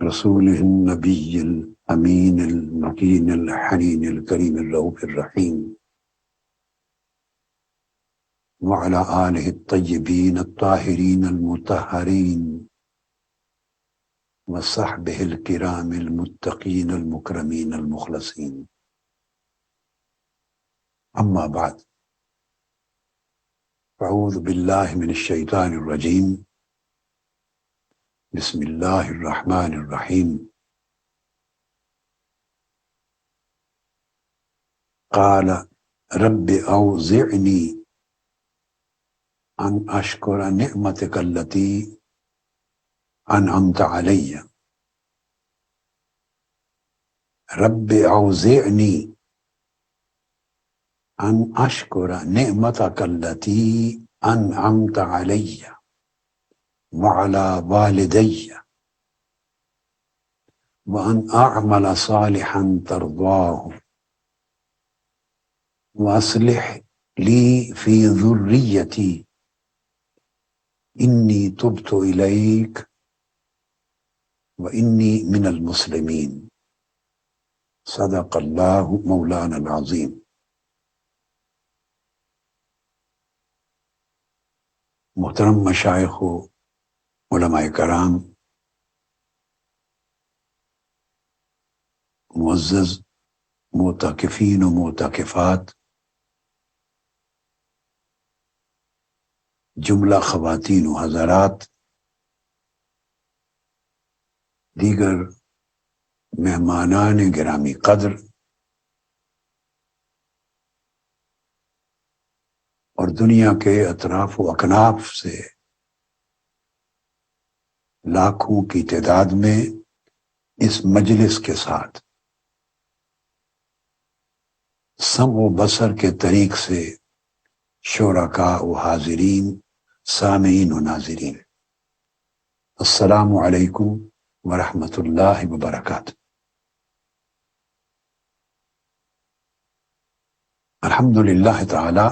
رسوله النبي الأمين المكين الحنين الكريم الرؤوف الرحيم وعلى آله الطيبين الطاهرين المطهرين وصحبه الكرام المتقين المكرمين المخلصين. أما بعد، أعوذ بالله من الشيطان الرجيم. بسم الله الرحمن الرحيم. قال رب أوزعني أن أشكر نعمتك التي أنعمت علي. رب أوزعني أن أشكر نعمتك التي أنعمت علي وعلى والدي وأن أعمل صالحا ترضاه وأصلح لي في ذريتي إني تبت إليك وإني من المسلمين. صدق الله مولانا العظيم. محترم مشائخ و علماء کرام، معزز معتکفین و معتکفات، جملہ خواتین و حضرات، دیگر مہمانان گرامی قدر اور دنیا کے اطراف و اکناف سے لاکھوں کی تعداد میں اس مجلس کے ساتھ سمع و بصر کے طریق سے شرکاء و حاضرین، سامعین و ناظرین، السلام علیکم ورحمۃ اللہ وبرکاتہ۔ الحمدللہ تعالی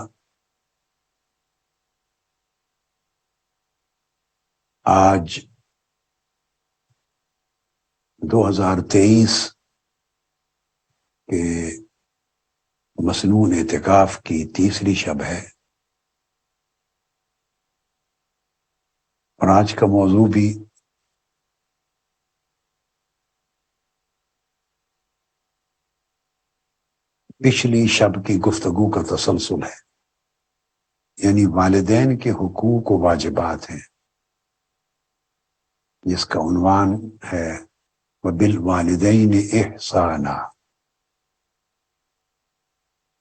آج 2023 کے مسنون اعتکاف کی تیسری شب ہے، اور آج کا موضوع بھی پچھلی شب کی گفتگو کا تسلسل ہے، یعنی والدین کے حقوق و واجبات ہیں، جس کا عنوان ہے وَبِالْوَالِدَيْنِ إِحْسَانًا۔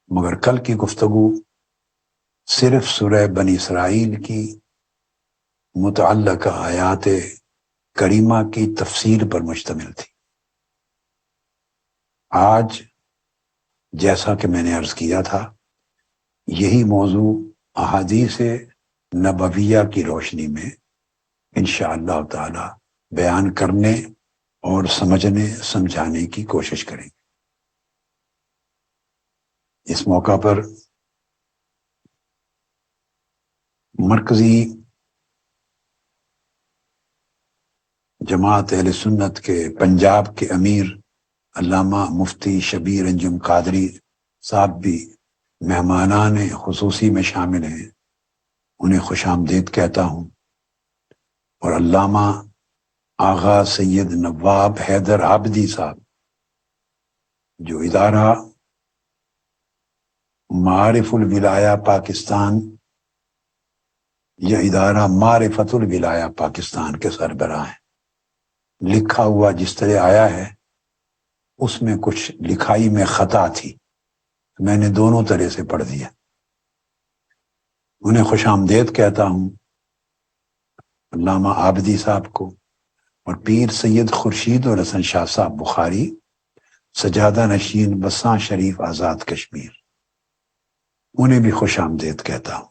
مگر کل کی گفتگو صرف سورہ بنی اسرائیل کی متعلقہ آیات کریمہ کی تفسیر پر مشتمل تھی۔ آج جیسا کہ میں نے عرض کیا تھا، یہی موضوع احادیث نبویہ کی روشنی میں انشاءاللہ تعالی بیان کرنے اور سمجھنے سمجھانے کی کوشش کریں گے۔ اس موقع پر مرکزی جماعت اہل سنت کے پنجاب کے امیر علامہ مفتی شبیر انجم قادری صاحب بھی مہمانان خصوصی میں شامل ہیں، انہیں خوش آمدید کہتا ہوں، اور علامہ آغا سید نواب حیدر عابدی صاحب جو ادارہ معارف الولایہ پاکستان یا ادارہ معرفت الولایہ پاکستان کے سربراہ ہیں، لکھا ہوا جس طرح آیا ہے اس میں کچھ لکھائی میں خطا تھی، میں نے دونوں طرح سے پڑھ دیا۔ انہیں خوش آمدید کہتا ہوں، علامہ عابدی صاحب کو، اور پیر سید خورشید اور حسن شاہ صاحب بخاری، سجادہ نشین بساں شریف آزاد کشمیر، انہیں بھی خوش آمدید کہتا ہوں۔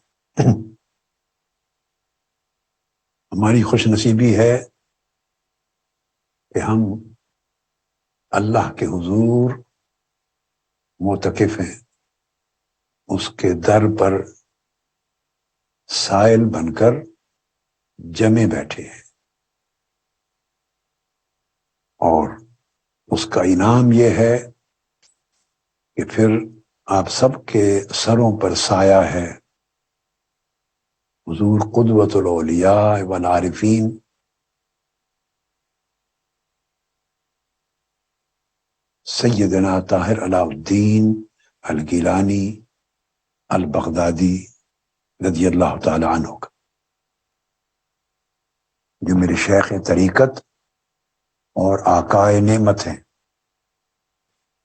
ہماری خوش نصیبی ہے کہ ہم اللہ کے حضور معتکف ہیں، اس کے در پر سائل بن کر جمے بیٹھے ہیں، اور اس کا انعام یہ ہے کہ پھر آپ سب کے سروں پر سایہ ہے. حضور قدوۃ الاولیاء والعارفین سیدنا طاہر علاء الدین الگیلانی البغدادی رضی اللہ تعالی عنہ کا، جو میرے شیخ طریقت اور آقائے نعمت ہیں،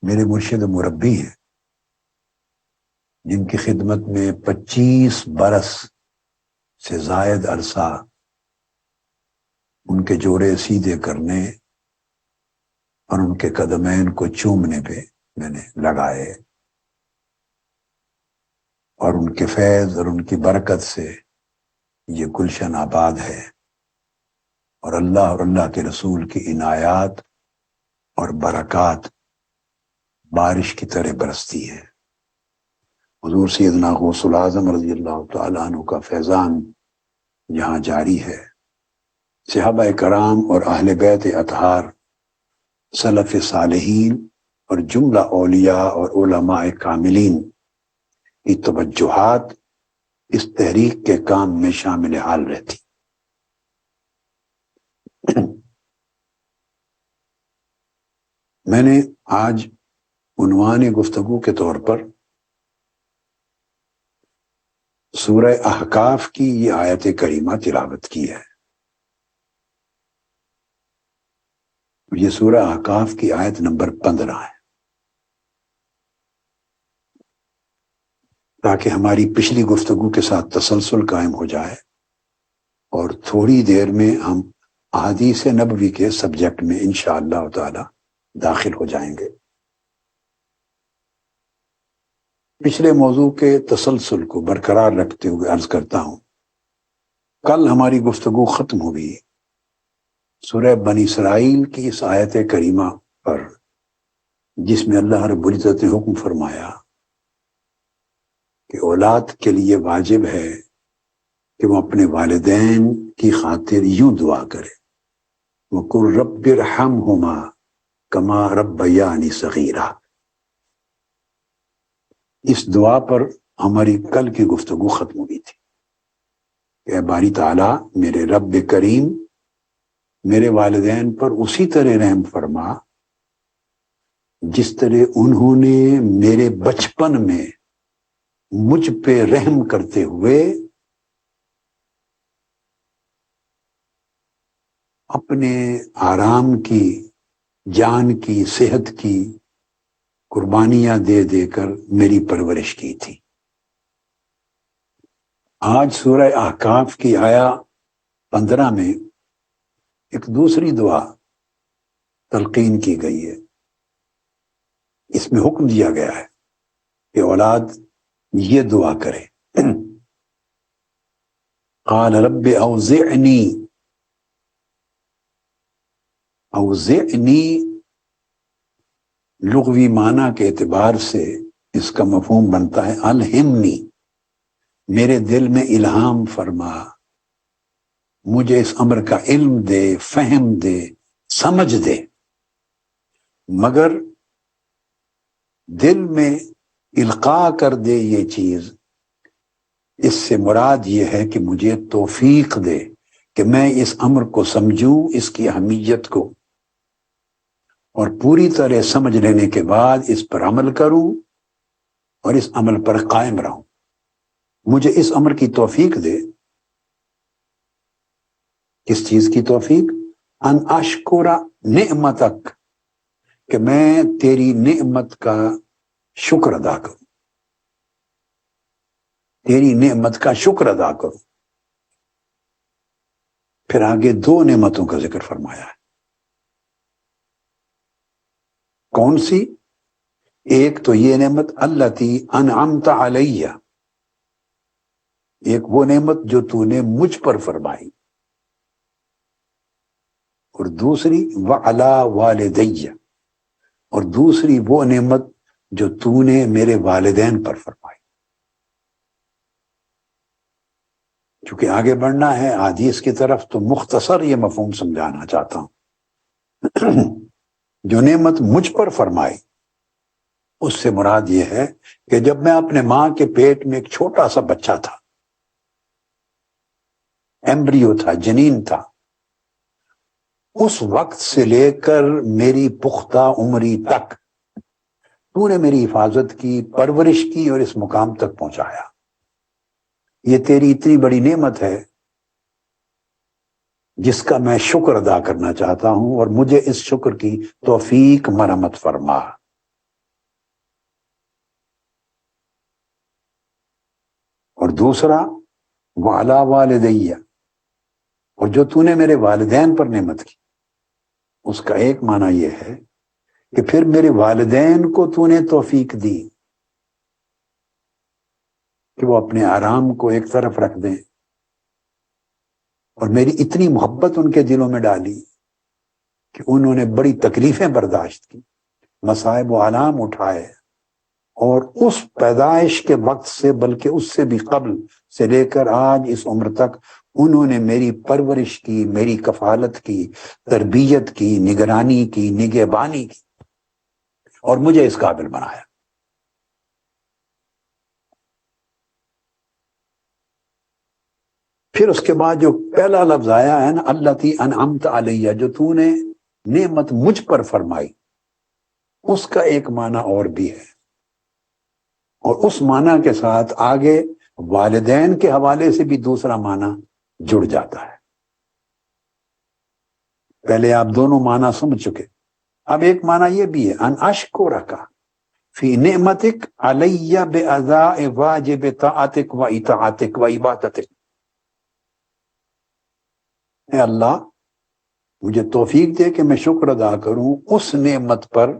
میرے مرشد مربی ہیں، جن کی خدمت میں 25 برس سے زائد عرصہ ان کے جوڑے سیدھے کرنے اور ان کے قدمین کو چومنے پہ میں نے لگائے، اور ان کے فیض اور ان کی برکت سے یہ گلشن آباد ہے، اور اللہ کے رسول کی عنایات اور برکات بارش کی طرح برستی ہے. حضور سیدنا غوث العظم رضی اللہ تعالیٰ عنہ کا فیضان یہاں جاری ہے. صحابہ کرام اور اہل بیت اطہار، سلف صالحین اور جملہ اولیاء اور علماء کاملین کی توجہات اس تحریک کے کام میں شامل حال رہتی. میں نے آج عنوان گفتگو کے طور پر سورہ احقاف کی یہ آیت کریمہ تلاوت کی ہے. یہ سورہ احقاف کی آیت نمبر 15 ہے، تاکہ ہماری پچھلی گفتگو کے ساتھ تسلسل قائم ہو جائے اور تھوڑی دیر میں ہم احادیث نبوی کے سبجیکٹ میں انشاءاللہ تعالی داخل ہو جائیں گے. پچھلے موضوع کے تسلسل کو برقرار رکھتے ہوئے عرض کرتا ہوں، کل ہماری گفتگو ختم ہوئی سورہ بنی اسرائیل کی اس آیت کریمہ پر، جس میں اللہ رب العزت نے حکم فرمایا کہ اولاد کے لیے واجب ہے کہ وہ اپنے والدین کی خاطر یوں دعا کرے، وَقُلْ رَبِّ ارْحَمْهُمَا كَمَا رَبَّيَانِي صَغِيرًا. اس دعا پر ہماری کل کی گفتگو ختم ہوئی تھی کہ اے باری تعالیٰ، میرے رب کریم میرے والدین پر اسی طرح رحم فرما جس طرح انہوں نے میرے بچپن میں مجھ پہ رحم کرتے ہوئے اپنے آرام کی، جان کی، صحت کی قربانیاں دے دے کر میری پرورش کی تھی. آج سورہ احقاف کی آیا 15 میں ایک دوسری دعا تلقین کی گئی ہے. اس میں حکم دیا گیا ہے کہ اولاد یہ دعا کرے، قال رب اوزعنی. اوزعنی لغوی معنی کے اعتبار سے اس کا مفہوم بنتا ہے الہمنی، میرے دل میں الہام فرما، مجھے اس امر کا علم دے، فہم دے، سمجھ دے. مگر دل میں القاء کر دے یہ چیز، اس سے مراد یہ ہے کہ مجھے توفیق دے کہ میں اس امر کو سمجھوں، اس کی اہمیت کو، اور پوری طرح سمجھ لینے کے بعد اس پر عمل کروں اور اس عمل پر قائم رہوں. مجھے اس امر کی توفیق دے. کس چیز کی توفیق؟ ان اشکر نعمتک، کہ میں تیری نعمت کا شکر ادا کروں، تیری نعمت کا شکر ادا کروں. پھر آگے 2 نعمتوں کا ذکر فرمایا ہے. کون سی؟ ایک تو یہ نعمت التی انعمت علیہ، ایک وہ نعمت جو تو نے مجھ پر فرمائی، اور دوسری وعلی والدیہ، اور دوسری وہ نعمت جو تو نے میرے والدین پر فرمائی. چونکہ آگے بڑھنا ہے حدیث کی طرف تو مختصر یہ مفہوم سمجھانا چاہتا ہوں. جو نعمت مجھ پر فرمائی اس سے مراد یہ ہے کہ جب میں اپنے ماں کے پیٹ میں ایک چھوٹا سا بچہ تھا، ایمبریو تھا، جنین تھا، اس وقت سے لے کر میری پختہ عمری تک تو نے میری حفاظت کی، پرورش کی اور اس مقام تک پہنچایا۔ یہ تیری اتنی بڑی نعمت ہے جس کا میں شکر ادا کرنا چاہتا ہوں، اور مجھے اس شکر کی توفیق مرحمت فرما۔ اور دوسرا وعلی والدیہ، اور جو تو نے میرے والدین پر نعمت کی، اس کا ایک معنی یہ ہے کہ پھر میرے والدین کو تو نے توفیق دی کہ وہ اپنے آرام کو ایک طرف رکھ دیں، اور میری اتنی محبت ان کے دلوں میں ڈالی کہ انہوں نے بڑی تکلیفیں برداشت کی، مصائب و آلام اٹھائے، اور اس پیدائش کے وقت سے بلکہ اس سے بھی قبل سے لے کر آج اس عمر تک انہوں نے میری پرورش کی، میری کفالت کی، تربیت کی، نگرانی کی، نگہبانی کی، اور مجھے اس قابل بنایا۔ پھر اس کے بعد جو پہلا لفظ آیا ہے نا، اللتی انعمت علیہ، جو تو نے نعمت مجھ پر فرمائی، اس کا ایک معنی اور بھی ہے، اور اس معنی کے ساتھ آگے والدین کے حوالے سے بھی دوسرا معنی جڑ جاتا ہے۔ پہلے آپ دونوں معنی سمجھ چکے، اب ایک معنی یہ بھی ہے، ان اشکرک فی نعمتک علیہ بأداء واجب طاعتک و اطاعتک و عبادتک۔ اے اللہ، مجھے توفیق دے کہ میں شکر ادا کروں اس نعمت پر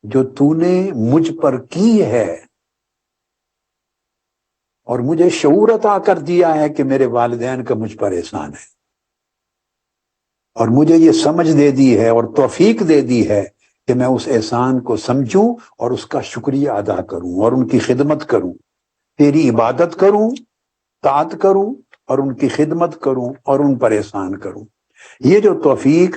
جو تو نے مجھ پر کی ہے، اور مجھے شعور عطا کر دیا ہے کہ میرے والدین کا مجھ پر احسان ہے، اور مجھے یہ سمجھ دے دی ہے اور توفیق دے دی ہے کہ میں اس احسان کو سمجھوں اور اس کا شکریہ ادا کروں اور ان کی خدمت کروں، تیری عبادت کروں، طاعت کروں، اور ان کی خدمت کروں اور ان پر احسان کروں۔ یہ جو توفیق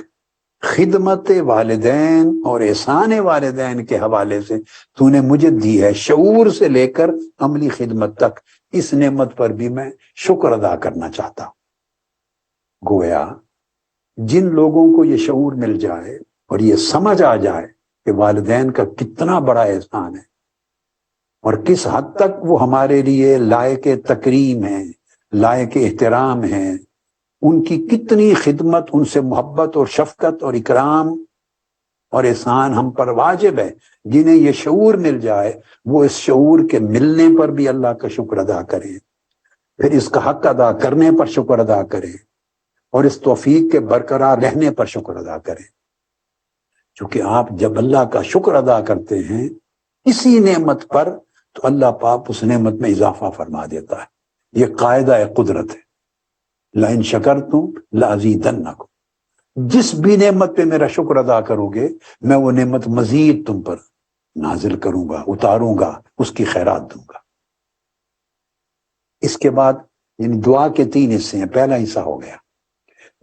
خدمت والدین اور احسان والدین کے حوالے سے تو نے مجھے دی ہے، شعور سے لے کر عملی خدمت تک، اس نعمت پر بھی میں شکر ادا کرنا چاہتا ہوں۔ گویا جن لوگوں کو یہ شعور مل جائے اور یہ سمجھ آ جائے کہ والدین کا کتنا بڑا احسان ہے اور کس حد تک وہ ہمارے لیے لائق تکریم ہیں، لائق احترام ہیں، ان کی کتنی خدمت، ان سے محبت اور شفقت اور اکرام اور احسان ہم پر واجب ہے، جنہیں یہ شعور مل جائے وہ اس شعور کے ملنے پر بھی اللہ کا شکر ادا کریں، پھر اس کا حق ادا کرنے پر شکر ادا کریں، اور اس توفیق کے برقرار رہنے پر شکر ادا کریں۔ چونکہ آپ جب اللہ کا شکر ادا کرتے ہیں اسی نعمت پر، تو اللہ پاک اس نعمت میں اضافہ فرما دیتا ہے۔ یہ قاعدہ قدرت ہے، لئن شکرتم لازیدنکم، جس بھی نعمت پہ میرا شکر ادا کرو گے میں وہ نعمت مزید تم پر نازل کروں گا، اتاروں گا، اس کی خیرات دوں گا۔ اس کے بعد یعنی دعا کے 3 حصے ہیں، پہلا حصہ ہو گیا،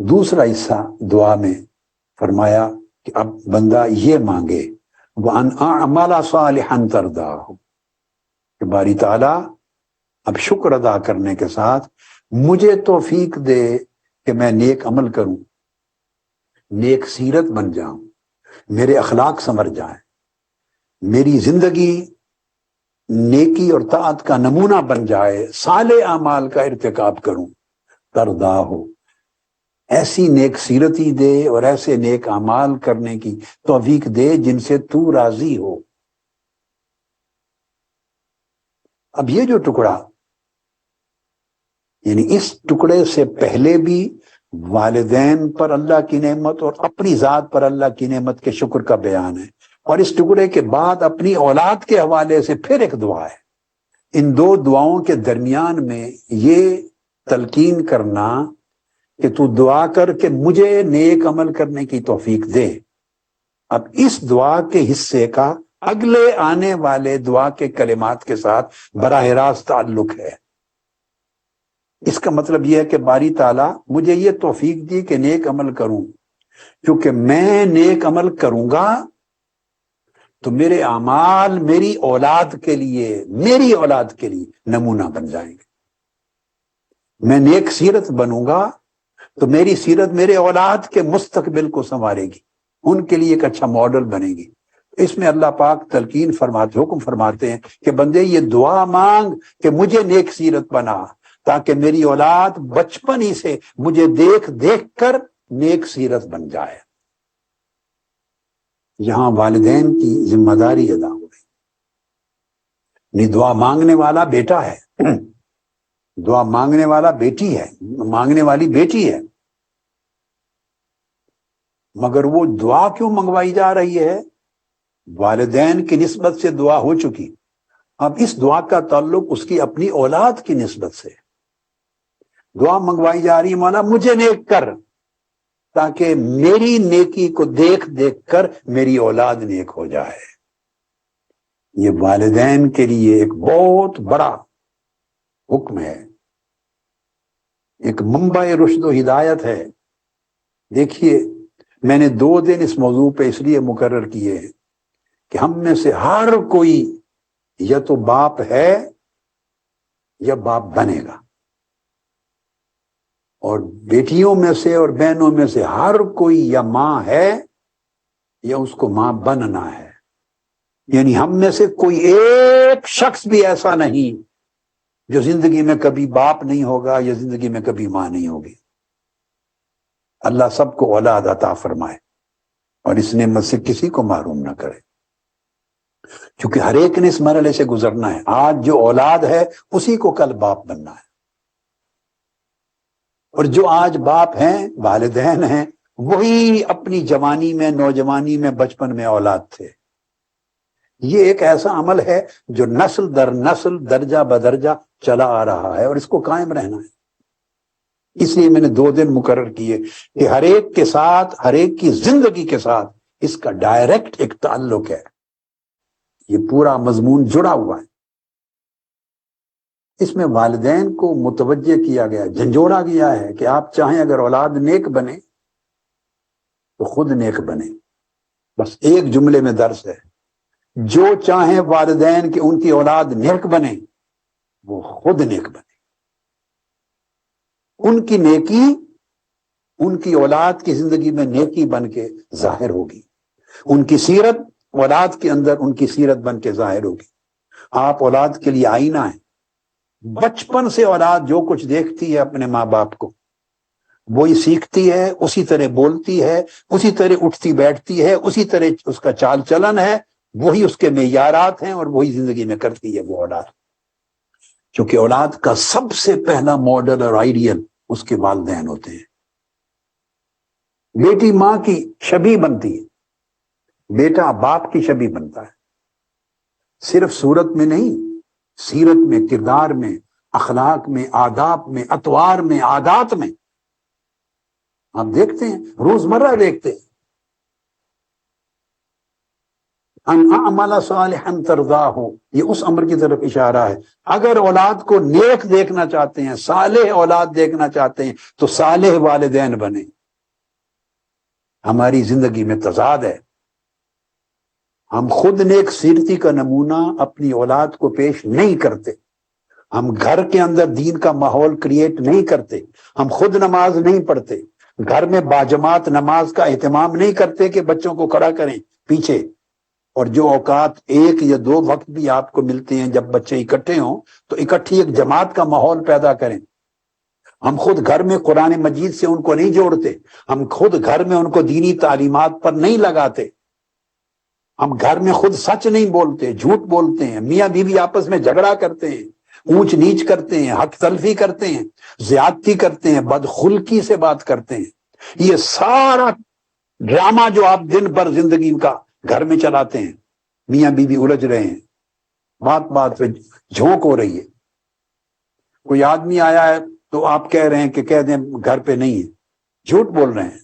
دوسرا حصہ دعا میں فرمایا کہ اب بندہ یہ مانگے وَأَنْ أَعْمَلَ صَالِحًا تَرْضَاهُ، کہ باری تعالیٰ اب شکر ادا کرنے کے ساتھ مجھے توفیق دے کہ میں نیک عمل کروں، نیک سیرت بن جاؤں، میرے اخلاق سنور جائیں، میری زندگی نیکی اور طاعت کا نمونہ بن جائے، صالح اعمال کا ارتکاب کروں، ترضا ہو، ایسی نیک سیرتی دے اور ایسے نیک اعمال کرنے کی توفیق دے جن سے تو راضی ہو۔ اب یہ جو ٹکڑا، یعنی اس ٹکڑے سے پہلے بھی والدین پر اللہ کی نعمت اور اپنی ذات پر اللہ کی نعمت کے شکر کا بیان ہے، اور اس ٹکڑے کے بعد اپنی اولاد کے حوالے سے پھر ایک دعا ہے۔ ان دو دعاؤں کے درمیان میں یہ تلقین کرنا کہ تو دعا کر کہ مجھے نیک عمل کرنے کی توفیق دے، اب اس دعا کے حصے کا اگلے آنے والے دعا کے کلمات کے ساتھ براہ راست تعلق ہے۔ اس کا مطلب یہ ہے کہ باری تعالیٰ مجھے یہ توفیق دی کہ نیک عمل کروں، کیونکہ میں نیک عمل کروں گا تو میرے اعمال میری اولاد کے لیے نمونہ بن جائیں گے. میں نیک سیرت بنوں گا تو میری سیرت میرے اولاد کے مستقبل کو سنوارے گی، ان کے لیے ایک اچھا ماڈل بنے گی. اس میں اللہ پاک تلقین فرماتے، حکم فرماتے ہیں کہ بندے یہ دعا مانگ کہ مجھے نیک سیرت بنا، تاکہ میری اولاد بچپن ہی سے مجھے دیکھ دیکھ کر نیک سیرت بن جائے. یہاں والدین کی ذمہ داری ادا ہو گئی. نہیں، دعا مانگنے والا بیٹا ہے، دعا مانگنے والا بیٹی ہے، مانگنے والی بیٹی ہے، مگر وہ دعا کیوں منگوائی جا رہی ہے؟ والدین کی نسبت سے دعا ہو چکی، اب اس دعا کا تعلق اس کی اپنی اولاد کی نسبت سے. دعا منگوائی جا رہی ہے، مولا مجھے نیک کر، تاکہ میری نیکی کو دیکھ دیکھ کر میری اولاد نیک ہو جائے. یہ والدین کے لیے ایک بہت بڑا حکم ہے، ایک منبع رشد و ہدایت ہے. دیکھیے، میں نے 2 دن اس موضوع پہ اس لیے مقرر کیے ہیں کہ ہم میں سے ہر کوئی یا تو باپ ہے یا باپ بنے گا، اور بیٹیوں میں سے اور بہنوں میں سے ہر کوئی یا ماں ہے یا اس کو ماں بننا ہے. یعنی ہم میں سے کوئی ایک شخص بھی ایسا نہیں جو زندگی میں کبھی باپ نہیں ہوگا یا زندگی میں کبھی ماں نہیں ہوگی. اللہ سب کو اولاد عطا فرمائے اور اس نعمت سے کسی کو محروم نہ کرے، کیونکہ ہر ایک نے اس مرحلے سے گزرنا ہے. آج جو اولاد ہے اسی کو کل باپ بننا ہے، اور جو آج باپ ہیں، والدین ہیں، وہی اپنی جوانی میں، نوجوانی میں، بچپن میں اولاد تھے. یہ ایک ایسا عمل ہے جو نسل در نسل، درجہ بدرجہ چلا آ رہا ہے، اور اس کو قائم رہنا ہے. اس لیے میں نے 2 دن مقرر کیے کہ ہر ایک کے ساتھ، ہر ایک کی زندگی کے ساتھ اس کا ڈائریکٹ ایک تعلق ہے. یہ پورا مضمون جڑا ہوا ہے. اس میں والدین کو متوجہ کیا گیا، جھنجھوڑا گیا ہے کہ آپ چاہیں اگر اولاد نیک بنے تو خود نیک بنے. بس ایک جملے میں درس ہے، جو چاہیں والدین کہ ان کی اولاد نیک بنے، وہ خود نیک بنے. ان کی نیکی ان کی اولاد کی زندگی میں نیکی بن کے ظاہر ہوگی، ان کی سیرت اولاد کے اندر ان کی سیرت بن کے ظاہر ہوگی. آپ اولاد کے لیے آئینہ ہیں. بچپن سے اولاد جو کچھ دیکھتی ہے اپنے ماں باپ کو، وہی سیکھتی ہے، اسی طرح بولتی ہے، اسی طرح اٹھتی بیٹھتی ہے، اسی طرح اس کا چال چلن ہے، وہی اس کے معیارات ہیں، اور وہی زندگی میں کرتی ہے وہ اولاد. کیونکہ اولاد کا سب سے پہلا ماڈل اور آئیڈیل اس کے والدین ہوتے ہیں. بیٹی ماں کی شبیہ بنتی ہے، بیٹا باپ کی شبیہ بنتا ہے. صرف صورت میں نہیں، سیرت میں، کردار میں، اخلاق میں، آداب میں، اطوار میں، عادات میں. آپ دیکھتے ہیں، روزمرہ دیکھتے ہیں، ان اعمل صالحا ترضاہ، یہ اس امر کی طرف اشارہ ہے. اگر اولاد کو نیک دیکھنا چاہتے ہیں، صالح اولاد دیکھنا چاہتے ہیں، تو صالح والدین بنیں. ہماری زندگی میں تضاد ہے، ہم خود نیک سیرتی کا نمونہ اپنی اولاد کو پیش نہیں کرتے. ہم گھر کے اندر دین کا ماحول کریٹ نہیں کرتے، ہم خود نماز نہیں پڑھتے، گھر میں باجماعت نماز کا اہتمام نہیں کرتے کہ بچوں کو کھڑا کریں پیچھے. اور جو اوقات 1 یا 2 وقت بھی آپ کو ملتے ہیں جب بچے اکٹھے ہوں، تو اکٹھی ایک جماعت کا ماحول پیدا کریں. ہم خود گھر میں قرآن مجید سے ان کو نہیں جوڑتے، ہم خود گھر میں ان کو دینی تعلیمات پر نہیں لگاتے، ہم گھر میں خود سچ نہیں بولتے، جھوٹ بولتے ہیں، میاں بیوی آپس میں جھگڑا کرتے ہیں، اونچ نیچ کرتے ہیں، حق تلفی کرتے ہیں، زیادتی کرتے ہیں، بدخلقی سے بات کرتے ہیں. یہ سارا ڈرامہ جو آپ دن بھر زندگی کا گھر میں چلاتے ہیں، میاں بیوی الجھ رہے ہیں، بات بات پہ جھونک ہو رہی ہے. کوئی آدمی آیا ہے تو آپ کہہ رہے ہیں کہ کہہ دیں گھر پہ نہیں ہے، جھوٹ بول رہے ہیں.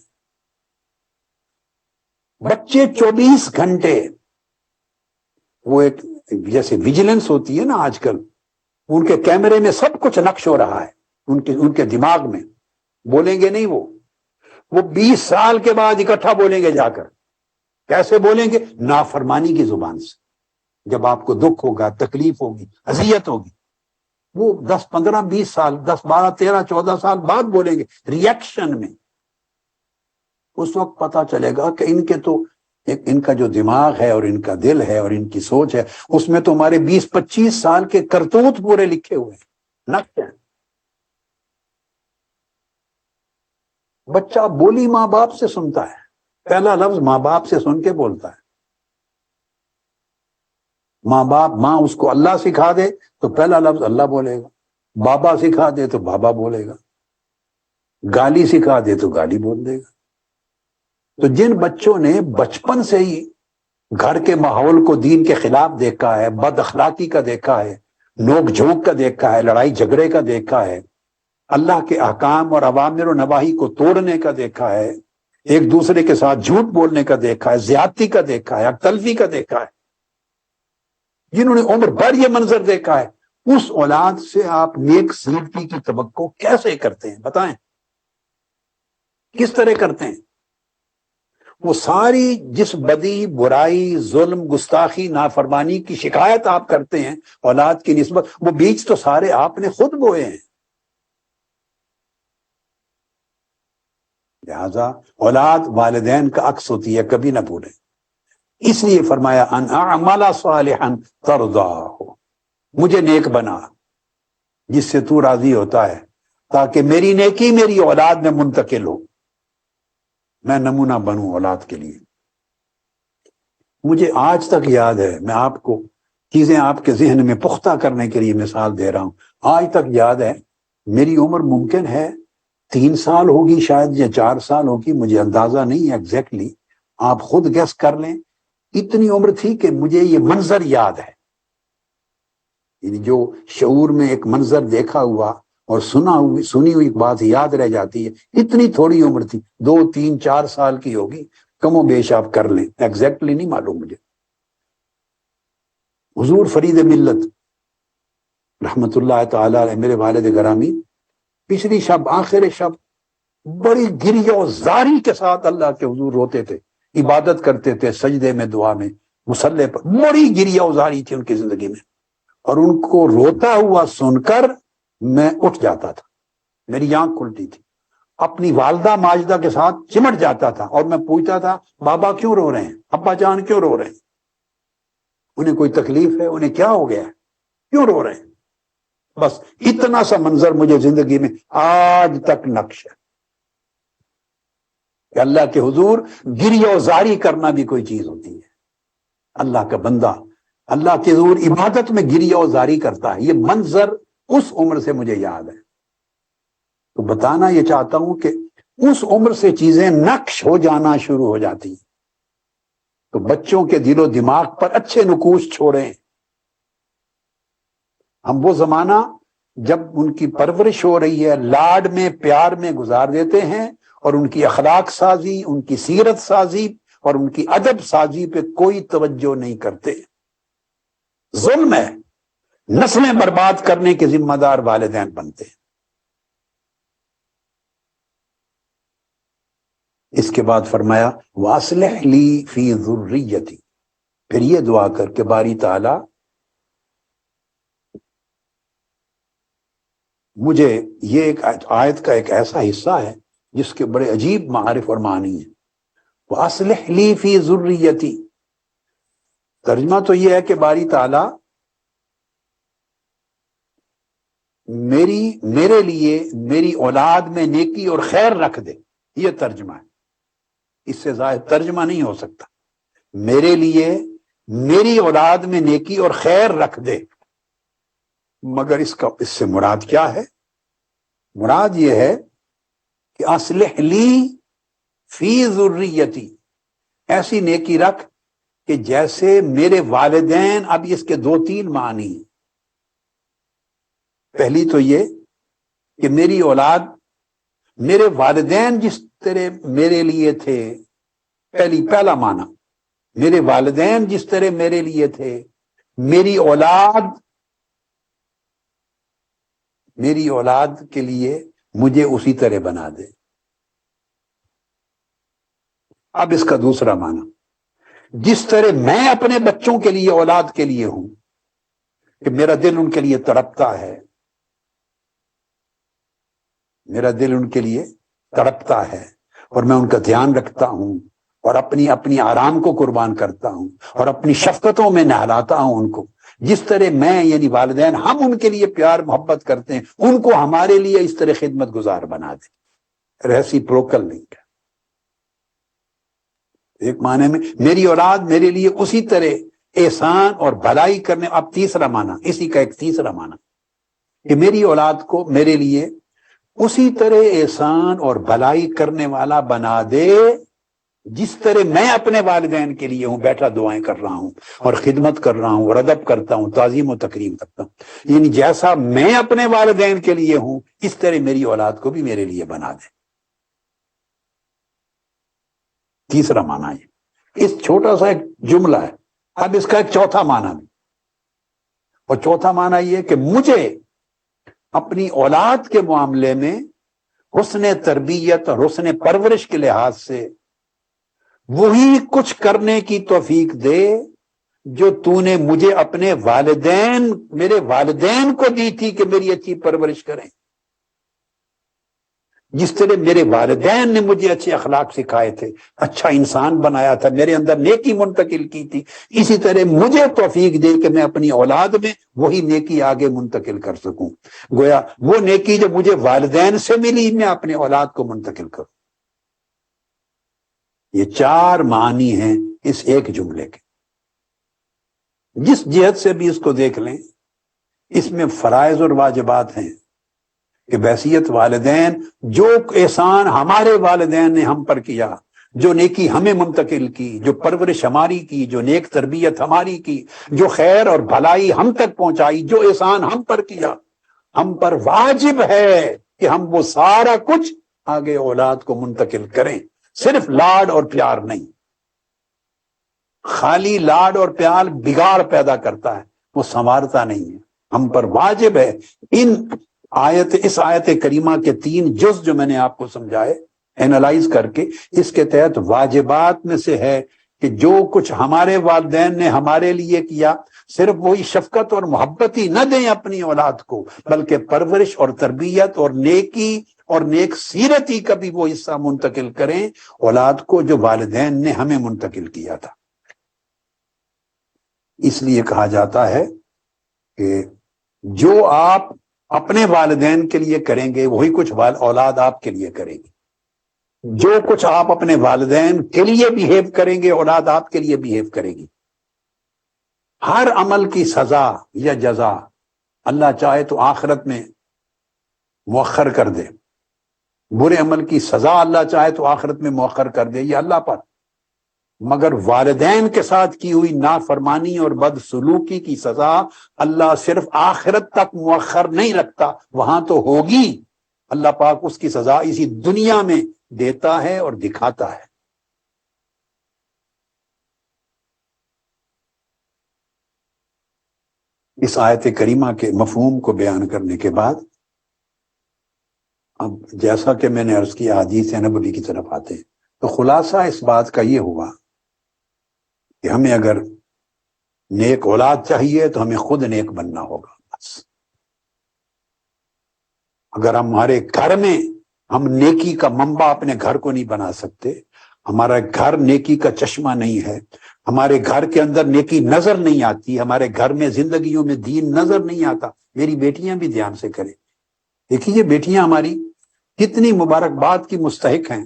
بچے 24 گھنٹے، وہ ایک جیسے ویجیلنس ہوتی ہے نا آج کل، ان کے کیمرے میں سب کچھ نقش ہو رہا ہے، ان کے دماغ میں، بولیں گے نہیں وہ. وہ 20 سال کے بعد اکٹھا بولیں گے جا کر. کیسے بولیں گے؟ نافرمانی کی زبان سے. جب آپ کو دکھ ہوگا، تکلیف ہوگی، اذیت ہوگی، وہ 10 15 20 سال، 10 12 13 14 سال بعد بولیں گے ریئیکشن میں. اس وقت پتا چلے گا کہ ان کے تو ان کا جو دماغ ہے اور ان کا دل ہے اور ان کی سوچ ہے، اس میں تو ہمارے 20 25 سال کے کرتوت پورے لکھے ہوئے ہیں، نقش ہیں. بچہ بولی ماں باپ سے سنتا ہے، پہلا لفظ ماں باپ سے سن کے بولتا ہے. ماں اس کو اللہ سکھا دے تو پہلا لفظ اللہ بولے گا، بابا سکھا دے تو بابا بولے گا، گالی سکھا دے تو گالی بول دے گا. تو جن بچوں نے بچپن سے ہی گھر کے ماحول کو دین کے خلاف دیکھا ہے، بد اخلاقی کا دیکھا ہے، نوک جھونک کا دیکھا ہے، لڑائی جھگڑے کا دیکھا ہے، اللہ کے احکام اور اوامر و نواہی کو توڑنے کا دیکھا ہے، ایک دوسرے کے ساتھ جھوٹ بولنے کا دیکھا ہے، زیادتی کا دیکھا ہے، حق تلفی کا دیکھا ہے، جنہوں نے عمر بھر یہ منظر دیکھا ہے، اس اولاد سے آپ نیک سلوکی کی توقع کیسے کرتے ہیں؟ بتائیں کس طرح کرتے ہیں؟ وہ ساری جس بدی، برائی، ظلم، گستاخی، نافرمانی کی شکایت آپ کرتے ہیں اولاد کی نسبت، وہ بیج تو سارے آپ نے خود بوئے ہیں. لہذا اولاد والدین کا عکس ہوتی ہے، کبھی نہ بھولیں. اس لیے فرمایا ان اعمل صالحا ترضاه، مجھے نیک بنا جس سے تو راضی ہوتا ہے، تاکہ میری نیکی میری اولاد میں منتقل ہو، میں نمونہ بنوں اولاد کے لیے. مجھے آج تک یاد ہے، میں آپ کو چیزیں آپ کے ذہن میں پختہ کرنے کے لیے مثال دے رہا ہوں. آج تک یاد ہے، میری عمر ممکن ہے 3 سال ہوگی شاید یا 4 سال ہوگی، مجھے اندازہ نہیں ایگزیکٹلی، آپ خود گیس کر لیں. اتنی عمر تھی کہ مجھے یہ منظر یاد ہے، یعنی جو شعور میں ایک منظر دیکھا ہوا اور سنی ہوئی بات یاد رہ جاتی ہے. اتنی تھوڑی عمر تھی، 2 3 4 سال کی ہوگی، کم و بیش آپ کر لیں، ایگزیکٹلی نہیں معلوم مجھے. حضور فرید ملت رحمت اللہ تعالی علیہ، میرے والد گرامی، پچھلی شب آخر شب بڑی گریہ و زاری کے ساتھ اللہ کے حضور روتے تھے، عبادت کرتے تھے، سجدے میں، دعا میں، مصلی پر بڑی گریہ و زاری تھی ان کی زندگی میں. اور ان کو روتا ہوا سن کر میں اٹھ جاتا تھا، میری آنکھ کھلتی تھی، اپنی والدہ ماجدہ کے ساتھ چمٹ جاتا تھا اور میں پوچھتا تھا بابا کیوں رو رہے ہیں، ابا جان کیوں رو رہے ہیں، انہیں کوئی تکلیف ہے، انہیں کیا ہو گیا ہے، کیوں رو رہے ہیں؟ بس اتنا سا منظر مجھے زندگی میں آج تک نقش ہے کہ اللہ کے حضور گریہ و زاری کرنا بھی کوئی چیز ہوتی ہے. اللہ کا بندہ اللہ کے حضور عبادت میں گریہ و زاری کرتا ہے، یہ منظر اس عمر سے مجھے یاد ہے. تو بتانا یہ چاہتا ہوں کہ اس عمر سے چیزیں نقش ہو جانا شروع ہو جاتی ہیں. تو بچوں کے دل و دماغ پر اچھے نقوش چھوڑیں. ہم وہ زمانہ جب ان کی پرورش ہو رہی ہے، لاڈ میں، پیار میں گزار دیتے ہیں، اور ان کی اخلاق سازی، ان کی سیرت سازی اور ان کی ادب سازی پہ کوئی توجہ نہیں کرتے. ظلم ہے، نسلیں برباد کرنے کے ذمہ دار والدین بنتے ہیں. اس کے بعد فرمایا وَأَصْلِحْ لِي فِي ذُرِّيَّتِي، پھر یہ دعا کر کے باری تعالی مجھے، یہ ایک آیت کا ایک ایسا حصہ ہے جس کے بڑے عجیب معارف اور معنی ہیں. وَأَصْلِحْ لِي فِي ذُرِّيَّتِي، ترجمہ تو یہ ہے کہ باری تعالی میرے لیے میری اولاد میں نیکی اور خیر رکھ دے. یہ ترجمہ ہے، اس سے ظاہر ترجمہ نہیں ہو سکتا. میرے لیے میری اولاد میں نیکی اور خیر رکھ دے. مگر اس سے مراد کیا ہے؟ مراد یہ ہے کہ اصلح لی فی ذریتی، ایسی نیکی رکھ کہ جیسے میرے والدین، اب اس کے 2 3 معنی ہیں. پہلی تو یہ کہ میری اولاد، میرے والدین جس طرح میرے لیے تھے، پہلا معنی، میرے والدین جس طرح میرے لیے تھے، میری اولاد کے لیے مجھے اسی طرح بنا دے. اب اس کا دوسرا معنی، جس طرح میں اپنے بچوں کے لیے، اولاد کے لیے ہوں کہ میرا دل ان کے لیے تڑپتا ہے، میرا دل ان کے لیے تڑپتا ہے اور میں ان کا دھیان رکھتا ہوں اور اپنی آرام کو قربان کرتا ہوں اور اپنی شفقتوں میں نہلاتا ہوں ان کو، جس طرح میں یعنی والدین ہم ان کے لیے پیار محبت کرتے ہیں، ان کو ہمارے لیے اس طرح خدمت گزار بنا دیں، ریسیپروکل لنک ہے۔ ایک معنی میں میری اولاد میرے لیے اسی طرح احسان اور بھلائی کرنے، اب تیسرا معنی، اسی کا ایک تیسرا معنی کہ میری اولاد کو میرے لیے اسی طرح احسان اور بھلائی کرنے والا بنا دے جس طرح میں اپنے والدین کے لیے ہوں، بیٹھا دعائیں کر رہا ہوں اور خدمت کر رہا ہوں اور ادب کرتا ہوں، تعظیم و تکریم کرتا ہوں، یعنی جیسا میں اپنے والدین کے لیے ہوں اس طرح میری اولاد کو بھی میرے لیے بنا دے۔ تیسرا معنی ہے، اس چھوٹا سا ایک جملہ ہے، اب اس کا ایک چوتھا معنی بھی، اور چوتھا معنی یہ کہ مجھے اپنی اولاد کے معاملے میں حسن تربیت اور حسن پرورش کے لحاظ سے وہی کچھ کرنے کی توفیق دے جو تو نے مجھے اپنے والدین، میرے والدین کو دی تھی کہ میری اچھی پرورش کریں، جس طرح میرے والدین نے مجھے اچھے اخلاق سکھائے تھے، اچھا انسان بنایا تھا، میرے اندر نیکی منتقل کی تھی، اسی طرح مجھے توفیق دے کہ میں اپنی اولاد میں وہی نیکی آگے منتقل کر سکوں، گویا وہ نیکی جو مجھے والدین سے ملی میں اپنے اولاد کو منتقل کروں۔ یہ چار معنی ہیں اس ایک جملے کے، جس جہت سے بھی اس کو دیکھ لیں اس میں فرائض اور واجبات ہیں کہ بحیثیت والدین جو احسان ہمارے والدین نے ہم پر کیا، جو نیکی ہمیں منتقل کی، جو پرورش ہماری کی، جو نیک تربیت ہماری کی، جو خیر اور بھلائی ہم تک پہنچائی، جو احسان ہم پر کیا، ہم پر واجب ہے کہ ہم وہ سارا کچھ آگے اولاد کو منتقل کریں، صرف لاڈ اور پیار نہیں۔ خالی لاڈ اور پیار بگاڑ پیدا کرتا ہے، وہ سنوارتا نہیں ہے۔ ہم پر واجب ہے اس آیت کریمہ کے 3 جز جو میں نے آپ کو سمجھائے اینالائز کر کے، اس کے تحت واجبات میں سے ہے کہ جو کچھ ہمارے والدین نے ہمارے لیے کیا صرف وہی شفقت اور محبت ہی نہ دیں اپنی اولاد کو، بلکہ پرورش اور تربیت اور نیکی اور نیک سیرتی کا بھی وہ حصہ منتقل کریں اولاد کو جو والدین نے ہمیں منتقل کیا تھا۔ اس لیے کہا جاتا ہے کہ جو آپ اپنے والدین کے لیے کریں گے وہی کچھ اولاد آپ کے لیے کرے گی، جو کچھ آپ اپنے والدین کے لیے بیہیو کریں گے اولاد آپ کے لیے بیہیو کرے گی۔ ہر عمل کی سزا یا جزا اللہ چاہے تو آخرت میں مؤخر کر دے، برے عمل کی سزا اللہ چاہے تو آخرت میں مؤخر کر دے، یہ اللہ پر، مگر والدین کے ساتھ کی ہوئی نافرمانی اور بدسلوکی کی سزا اللہ صرف آخرت تک مؤخر نہیں رکھتا، وہاں تو ہوگی، اللہ پاک اس کی سزا اسی دنیا میں دیتا ہے اور دکھاتا ہے۔ اس آیت کریمہ کے مفہوم کو بیان کرنے کے بعد اب جیسا کہ میں نے عرض کیا حدیث نبوی کی طرف آتے ہیں، تو خلاصہ اس بات کا یہ ہوا کہ ہمیں اگر نیک اولاد چاہیے تو ہمیں خود نیک بننا ہوگا۔ بس اگر ہمارے گھر میں ہم نیکی کا منبع اپنے گھر کو نہیں بنا سکتے، ہمارا گھر نیکی کا چشمہ نہیں ہے، ہمارے گھر کے اندر نیکی نظر نہیں آتی، ہمارے گھر میں زندگیوں میں دین نظر نہیں آتا، میری بیٹیاں بھی دھیان سے کریں، دیکھیے بیٹیاں ہماری کتنی مبارکباد کی مستحق ہیں،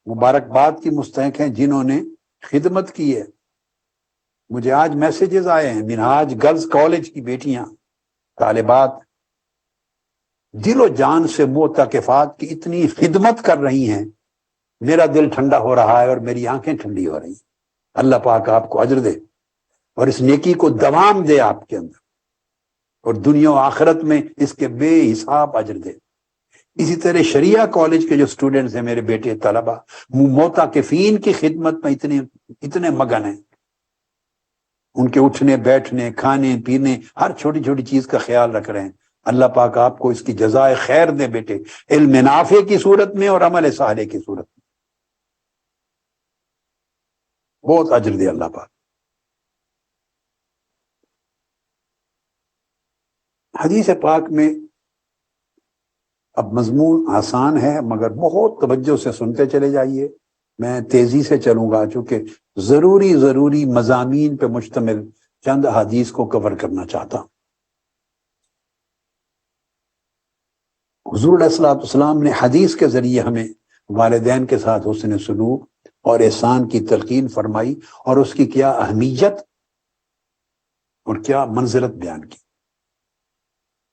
مبارکباد کی مستحق ہیں جنہوں نے خدمت کی ہے۔ مجھے آج میسیجز آئے ہیں، منہاج گرلز کالج کی بیٹیاں طالبات دل و جان سے معتکفات کی اتنی خدمت کر رہی ہیں، میرا دل ٹھنڈا ہو رہا ہے اور میری آنکھیں ٹھنڈی ہو رہی ہیں۔ اللہ پاک آپ کو اجر دے اور اس نیکی کو دوام دے آپ کے اندر، اور دنیا و آخرت میں اس کے بے حساب اجر دے۔ اسی طرح شریعہ کالج کے جو سٹوڈنٹس ہیں، میرے بیٹے طلبہ، معتکفین کی خدمت میں اتنے مگن ہیں، ان کے اٹھنے بیٹھنے کھانے پینے ہر چھوٹی چھوٹی چیز کا خیال رکھ رہے ہیں۔ اللہ پاک آپ کو اس کی جزائے خیر دے بیٹے، علم نافع کی صورت میں اور عمل صالح کی صورت میں۔ بہت اجر دے اللہ پاک۔ حدیث پاک میں اب مضمون آسان ہے مگر بہت توجہ سے سنتے چلے جائیے، میں تیزی سے چلوں گا چونکہ ضروری مضامین پہ مشتمل چند حدیث کو کور کرنا چاہتا ہوں۔ حضور علیہ الصلوۃ والسلام نے حدیث کے ذریعے ہمیں والدین کے ساتھ حسن سلوک اور احسان کی تلقین فرمائی اور اس کی کیا اہمیت اور کیا منزلت بیان کی۔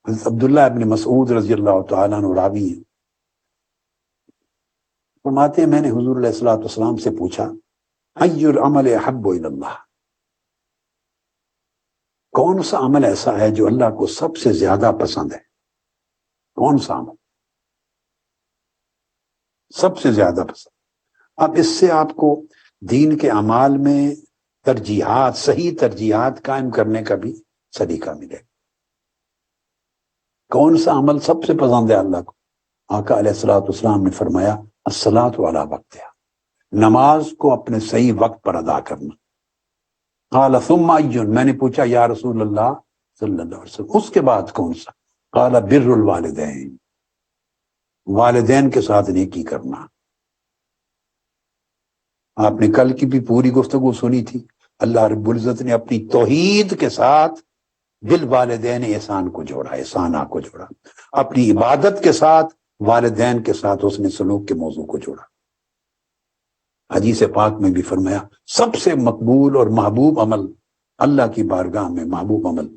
حضرت عبداللہ ابن مسعود رضی اللہ تعالیٰ عنہ راوی ہیں، فرماتے ہیں میں نے حضور علیہ الصلوۃ والسلام سے پوچھا ای العمل احب الی اللہ، کون سا عمل ایسا ہے جو اللہ کو سب سے زیادہ پسند ہے؟ کون سا عمل سب سے زیادہ پسند؟ اب اس سے آپ کو دین کے اعمال میں ترجیحات، صحیح ترجیحات قائم کرنے کا بھی سلیقہ ملے گا۔ کون سا عمل سب سے پسند ہے اللہ کو؟ آقا علیہ الصلوۃ والسلام نے فرمایا الصلاۃ علی وقتہا، نماز کو اپنے صحیح وقت پر ادا کرنا۔ قال ثم ای، میں نے پوچھا یا رسول اللہ صلی اللہ علیہ وسلم اس کے بعد کون سا؟ قال بر الوالدین، والدین کے ساتھ نیکی کرنا۔ آپ نے کل کی بھی پوری گفتگو سنی تھی، اللہ رب العزت نے اپنی توحید کے ساتھ بالوالدین احسان کو جوڑا، احسانہ کو جوڑا، اپنی عبادت کے ساتھ والدین کے ساتھ اس نے سلوک کے موضوع کو جوڑا۔ حدیث پاک میں بھی فرمایا سب سے مقبول اور محبوب عمل اللہ کی بارگاہ میں، محبوب عمل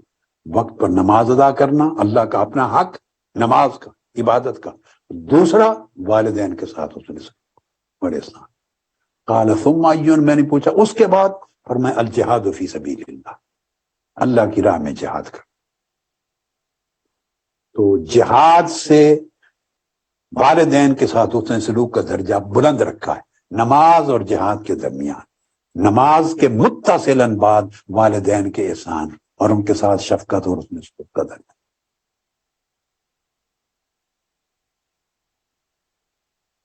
وقت پر نماز ادا کرنا، اللہ کا اپنا حق نماز کا، عبادت کا، دوسرا والدین کے ساتھ اس نے بڑے احسان۔ قال ثم ای، میں نے پوچھا اس کے بعد؟ فرمایا الجہاد فی سبیل اللہ، اللہ کی راہ میں جہاد کر۔ تو جہاد سے والدین کے ساتھ اس نے سلوک کا درجہ بلند رکھا ہے، نماز اور جہاد کے درمیان، نماز کے متصلاً بعد والدین کے احسان اور ان کے ساتھ شفقت اور اس نے سلوک کا درجہ۔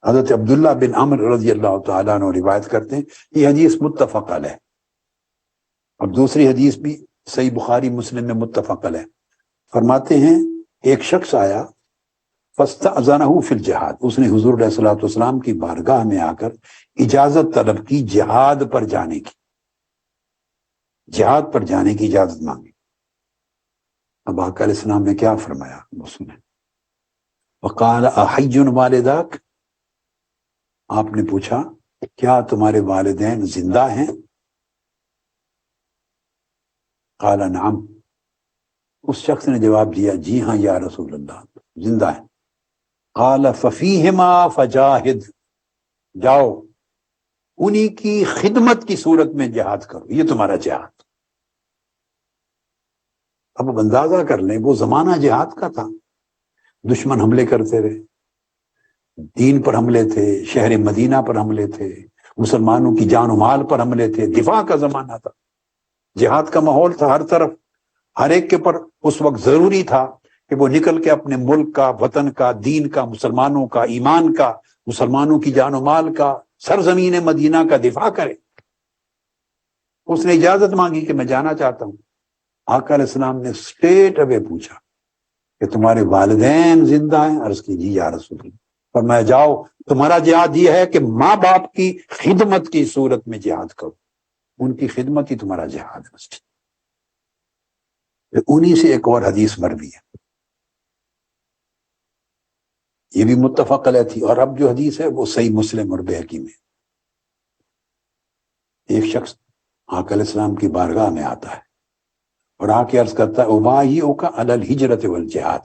حضرت عبداللہ بن عمرو رضی اللہ تعالیٰ عنہ روایت کرتے ہیں، یہ حدیث متفق علیہ، اور دوسری حدیث بھی صحیح بخاری مسلم میں متفق علیہ۔ فرماتے ہیں ایک شخص آیا فاستأذنہ فی الجہاد، اس نے حضور علیہ الصلوۃ والسلام کی بارگاہ میں آ کر اجازت طلب کی جہاد پر جانے کی، جہاد پر جانے کی اجازت مانگی۔ اب آقا علیہ السلام نے کیا فرمایا وہ سنیں۔ وقال احی والداک، آپ نے پوچھا کیا تمہارے والدین زندہ ہیں؟ قال نعم، اس شخص نے جواب دیا جی ہاں یا رسول اللہ زندہ ہیں۔ قال ففیہما فجاہد، جاؤ انہی کی خدمت کی صورت میں جہاد کرو، یہ تمہارا جہاد۔ اب اندازہ کر لیں وہ زمانہ جہاد کا تھا، دشمن حملے کرتے رہے، دین پر حملے تھے، شہر مدینہ پر حملے تھے، مسلمانوں کی جان و مال پر حملے تھے، دفاع کا زمانہ تھا، جہاد کا ماحول تھا ہر طرف۔ ہر ایک کے پر اس وقت ضروری تھا کہ وہ نکل کے اپنے ملک کا، وطن کا، دین کا، مسلمانوں کا، ایمان کا، مسلمانوں کی جان و مال کا، سرزمین مدینہ کا دفاع کرے۔ اس نے اجازت مانگی کہ میں جانا چاہتا ہوں۔ آقا علیہ السلام نے اسٹریٹ اوے پوچھا کہ تمہارے والدین زندہ ہیں؟ عرض کی جی یا رسول اللہ۔ فرمایا جاؤ، تمہارا جہاد یہ ہے کہ ماں باپ کی خدمت کی صورت میں جہاد کرو، ان کی خدمت ہی تمہارا جہاد ہے۔ انہی سے ایک اور حدیث مروی ہے، یہ بھی متفق علیہ تھی، اور اب جو حدیث ہے وہ صحیح مسلم اور بہقی میں۔ ایک شخص آقا علیہ السلام کی بارگاہ میں آتا ہے اور آ کے عرض کرتا ہے ابایعک علی الہجرۃ والجہاد،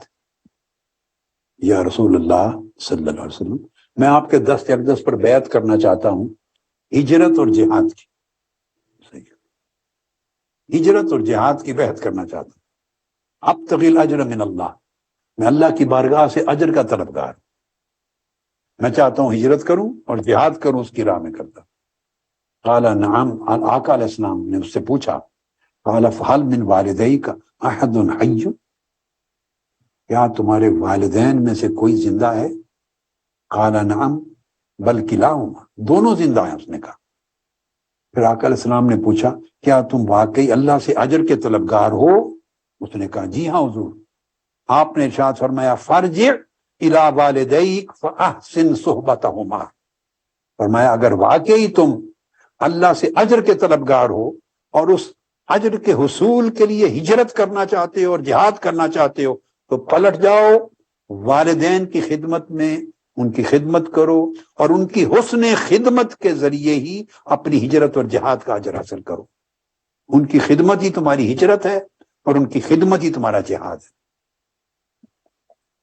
یا رسول اللہ صلی اللہ علیہ وسلم میں آپ کے دست اقدس پر بیعت کرنا چاہتا ہوں ہجرت اور جہاد کی، ہجرت اور جہاد کی بیعت کرنا چاہتا ہوں۔ ابتغی الاجر من اللہ، میں اللہ کی بارگاہ سے اجر کا طلبگار ہوں، میں چاہتا ہوں ہجرت کروں اور جہاد کروں، اس کی راہ میں کرتا ہوں۔ قال نعم، آقا علیہ السلام نے اس سے پوچھا قال فہل من والدیک احد حی، کیا تمہارے والدین میں سے کوئی زندہ ہے؟ قال نعم بل کلاہما، دونوں زندہ ہیں، اس نے کہا پھر آقا علیہ السلام نے پوچھا کیا تم واقعی اللہ سے اجر کے طلبگار ہو؟ اس نے کہا جی ہاں حضور۔ آپ نے ارشاد فرمایا فرجع الی والدیک فاحسن صحبتہما، فرمایا اگر واقعی تم اللہ سے اجر کے طلبگار ہو اور اس اجر کے حصول کے لیے ہجرت کرنا چاہتے ہو اور جہاد کرنا چاہتے ہو تو پلٹ جاؤ، والدین کی خدمت میں ان کی خدمت کرو اور ان کی حسن خدمت کے ذریعے ہی اپنی ہجرت اور جہاد کا اجر حاصل کرو۔ ان کی خدمت ہی تمہاری ہجرت ہے اور ان کی خدمت ہی تمہارا جہاد ہے۔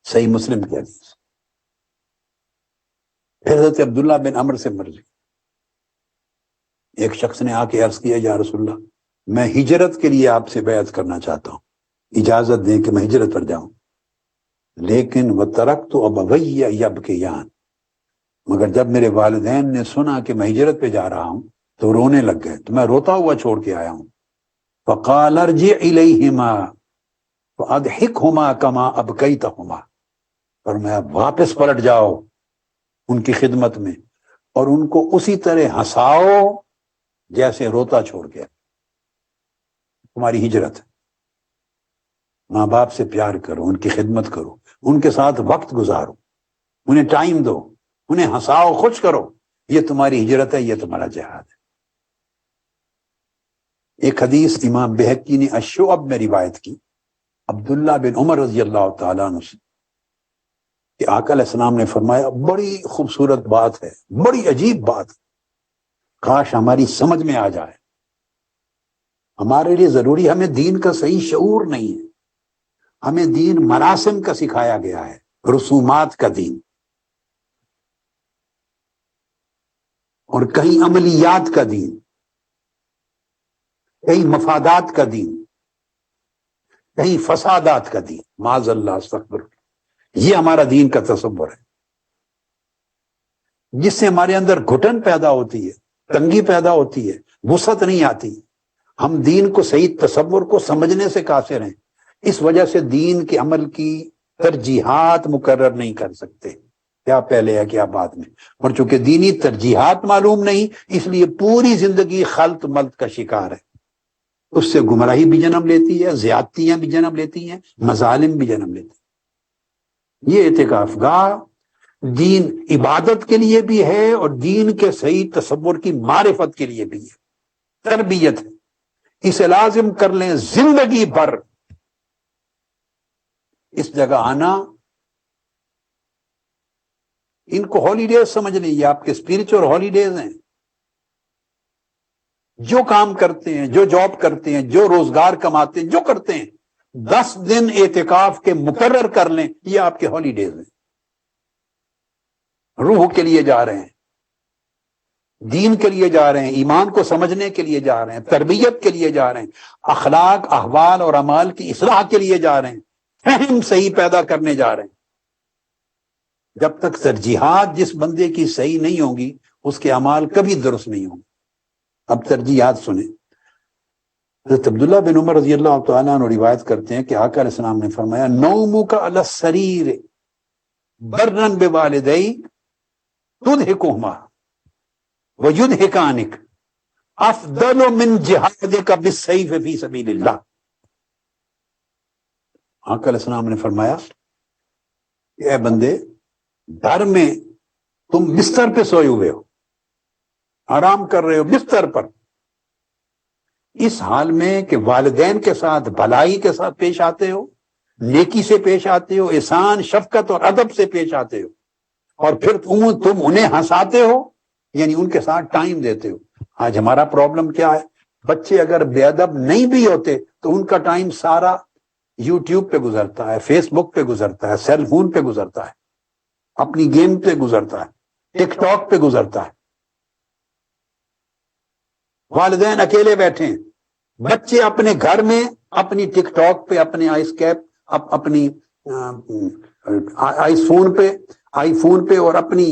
صحیح مسلم کی حدیث۔ پھر حضرت عبداللہ بن عمر سے مرضی، ایک شخص نے آ کے عرض کیا یا رسول اللہ میں ہجرت کے لیے آپ سے بیعت کرنا چاہتا ہوں، اجازت دیں کہ میں ہجرت پر جاؤں، لیکن وَتَرَكْتُ أَبَوَيَّ يَبْكِيَانِ، مگر جب میرے والدین نے سنا کہ میں ہجرت پہ جا رہا ہوں تو رونے لگ گئے، تو میں روتا ہوا چھوڑ کے آیا ہوں۔ فَقَالَ ارْجِعْ إِلَيْهِمَا فَأَضْحِكْهُمَا كَمَا أَبْكَيْتَهُمَا، فرمایا واپس پلٹ جاؤ ان کی خدمت میں اور ان کو اسی طرح ہنساؤ جیسے روتا چھوڑ گیا۔ تمہاری ہجرت ہے، ماں باپ سے پیار کرو، ان کی خدمت کرو، ان کے ساتھ وقت گزارو، انہیں ٹائم دو، انہیں ہنساؤ، خوش کرو، یہ تمہاری ہجرت ہے، یہ تمہارا جہاد ہے۔ ایک حدیث امام بہقی نے الشعب میں روایت کی عبداللہ بن عمر رضی اللہ تعالیٰ عنہ سے کہ آقا علیہ السلام نے فرمایا بڑی خوبصورت بات ہے، بڑی عجیب بات ہے، کاش ہماری سمجھ میں آ جائے۔ ہمارے لیے ضروری، ہمیں دین کا صحیح شعور نہیں ہے، ہمیں دین مراسم کا سکھایا گیا ہے، رسومات کا دین، اور کہیں عملیات کا دین، کہیں مفادات کا دین، کہیں فسادات کا دین، معاذ اللہ استغفر، یہ ہمارا دین کا تصور ہے، جس سے ہمارے اندر گھٹن پیدا ہوتی ہے، تنگی پیدا ہوتی ہے، وسعت نہیں آتی، ہم دین کو صحیح تصور کو سمجھنے سے قاصر ہیں، اس وجہ سے دین کے عمل کی ترجیحات مقرر نہیں کر سکتے، کیا پہلے ہے کیا بعد میں، اور چونکہ دینی ترجیحات معلوم نہیں اس لیے پوری زندگی خلط ملط کا شکار ہے، اس سے گمراہی بھی جنم لیتی ہے، زیادتیاں بھی جنم لیتی ہیں، مظالم بھی جنم لیتی ہیں۔ یہ اعتکاف گاہ دین عبادت کے لیے بھی ہے اور دین کے صحیح تصور کی معرفت کے لیے بھی ہے، تربیت ہے، اسے لازم کر لیں زندگی بھر۔ اس جگہ آنا، ان کو ہالی ڈیز سمجھ لیں، یہ آپ کے اسپرچل ہالی ڈیز ہیں۔ جو کام کرتے ہیں، جو جاب کرتے ہیں، جو روزگار کماتے ہیں، جو کرتے ہیں، 10 دن اعتکاف کے مقرر کر لیں، یہ آپ کے ہالی ڈیز ہیں۔ روح کے لیے جا رہے ہیں، دین کے لیے جا رہے ہیں، ایمان کو سمجھنے کے لیے جا رہے ہیں، تربیت کے لیے جا رہے ہیں، اخلاق، احوال اور اعمال کی اصلاح کے لیے جا رہے ہیں، فہم صحیح پیدا کرنے جا رہے ہیں۔ جب تک ترجیحات جس بندے کی صحیح نہیں ہوں گی اس کے اعمال کبھی درست نہیں ہوں گے۔ اب ترجیحات سنیں۔ حضرت عبداللہ بن عمر رضی اللہ تعالیٰ عنہ روایت کرتے ہیں کہ آقا علیہ السلام نے فرمایا نومک علی السریر برن بوالدیک تضحکہما ویضحکانک افضل من جہادک بالسیف فی سبیل اللہ۔ آقا علیہ السلام نے فرمایا کہ اے بندے، گھر میں تم بستر پہ سوئے ہوئے ہو، آرام کر رہے ہو بستر پر، اس حال میں کہ والدین کے ساتھ بھلائی کے ساتھ پیش آتے ہو، نیکی سے پیش آتے ہو، احسان، شفقت اور ادب سے پیش آتے ہو، اور پھر تم انہیں ہنساتے ہو، یعنی ان کے ساتھ ٹائم دیتے ہو۔ آج ہمارا پرابلم کیا ہے، بچے اگر بے ادب نہیں بھی ہوتے تو ان کا ٹائم سارا یوٹیوب پہ گزرتا ہے، فیس بک پہ گزرتا ہے، سیل فون پہ گزرتا ہے، اپنی گیم پہ گزرتا ہے، ٹک ٹاک پہ گزرتا ہے۔ والدین اکیلے بیٹھے ہیں، بچے اپنے گھر میں اپنی ٹک ٹاک پہ، اپنے آئس کیپ، اپنی آئی فون پہ اور اپنی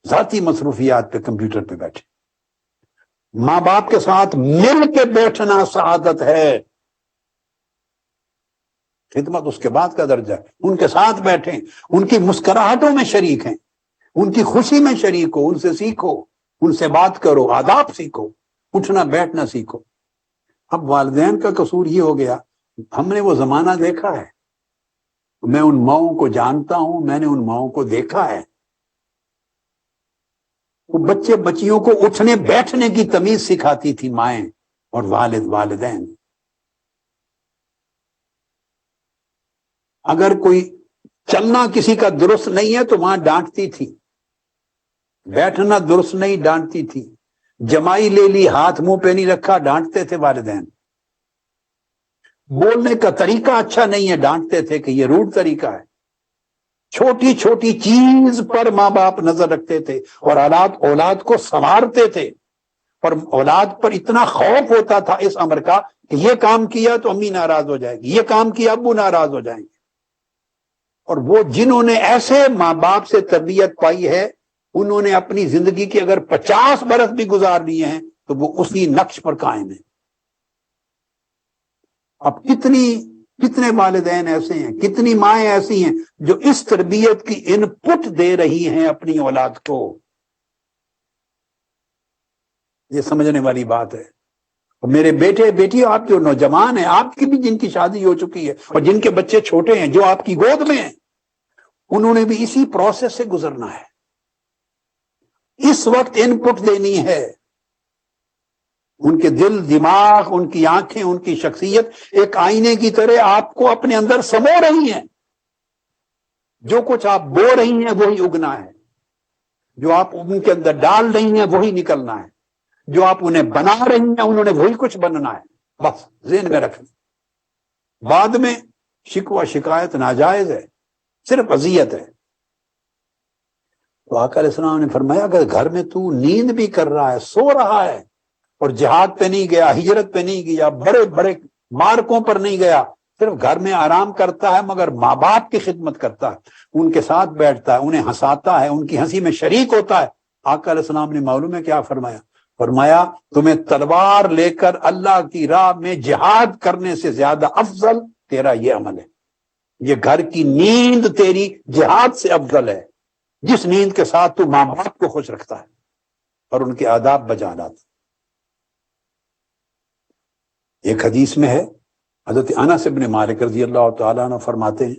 ذاتی مصروفیات پہ، کمپیوٹر پہ بیٹھے۔ ماں باپ کے ساتھ مل کے بیٹھنا سعادت ہے، خدمت اس کے بعد کا درجہ ہے۔ ان کے ساتھ بیٹھیں، ان کی مسکراہٹوں میں شریک ہیں، ان کی خوشی میں شریک ہو، ان سے سیکھو، ان سے بات کرو، آداب سیکھو، اٹھنا بیٹھنا سیکھو۔ اب والدین کا قصور یہ ہو گیا، ہم نے وہ زمانہ دیکھا ہے، میں ان ماؤں کو جانتا ہوں، میں نے ان ماؤں کو دیکھا ہے، وہ بچے بچیوں کو اٹھنے بیٹھنے کی تمیز سکھاتی تھی مائیں اور والدین۔ اگر کوئی چلنا کسی کا درست نہیں ہے تو وہاں ڈانٹتی تھی، بیٹھنا درست نہیں ڈانٹتی تھی، جمائی لے لی ہاتھ منہ پہ نہیں رکھا ڈانٹتے تھے والدین، بولنے کا طریقہ اچھا نہیں ہے ڈانٹتے تھے کہ یہ روڈ طریقہ ہے۔ چھوٹی چھوٹی چیز پر ماں باپ نظر رکھتے تھے اور اولاد کو سنوارتے تھے، اور اولاد پر اتنا خوف ہوتا تھا اس امر کا کہ یہ کام کیا تو امی ناراض ہو جائے گی، یہ کام کیا ابو ناراض ہو جائیں گے۔ اور وہ جنہوں نے ایسے ماں باپ سے تربیت پائی ہے انہوں نے اپنی زندگی کے اگر 50 برس بھی گزار لیے ہیں تو وہ اسی نقش پر قائم ہیں۔ اب کتنے والدین ایسے ہیں، کتنی مائیں ایسی ہیں جو اس تربیت کی ان پٹ دے رہی ہیں اپنی اولاد کو۔ یہ سمجھنے والی بات ہے۔ اور میرے بیٹے بیٹی، آپ جو نوجوان ہیں، آپ کی بھی جن کی شادی ہو چکی ہے اور جن کے بچے چھوٹے ہیں جو آپ کی گود میں ہیں، انہوں نے بھی اسی پروسیس سے گزرنا ہے۔ اس وقت ان پٹ دینی ہے، ان کے دل دماغ، ان کی آنکھیں، ان کی شخصیت ایک آئینے کی طرح آپ کو اپنے اندر سمو رہی ہیں۔ جو کچھ آپ بو رہی ہیں وہی اگنا ہے، جو آپ ان کے اندر ڈال رہی ہیں وہی نکلنا ہے، جو آپ انہیں بنا رہی ہیں انہوں نے وہی کچھ بننا ہے۔ بس ذہن میں رکھیں، بعد میں شکوہ شکایت ناجائز ہے، صرف اذیت ہے۔ تو آقا علیہ السلام نے فرمایا اگر گھر میں تو نیند بھی کر رہا ہے، سو رہا ہے، اور جہاد پہ نہیں گیا، ہجرت پہ نہیں گیا، بڑے بڑے مارکوں پر نہیں گیا، صرف گھر میں آرام کرتا ہے مگر ماں باپ کی خدمت کرتا ہے، ان کے ساتھ بیٹھتا ہے، انہیں ہنساتا ہے، ان کی ہنسی میں شریک ہوتا ہے، آقا علیہ السلام نے معلوم ہے کیا فرمایا؟ فرمایا تمہیں تلوار لے کر اللہ کی راہ میں جہاد کرنے سے زیادہ افضل تیرا یہ عمل ہے۔ یہ گھر کی نیند تیری جہاد سے افضل ہے، جس نیند کے ساتھ تو ماں باپ کو خوش رکھتا ہے اور ان کے آداب بجا لاتا۔ ایک حدیث میں ہے، حضرت انس بن مالک رضی اللہ تعالیٰ عنہ فرماتے ہیں،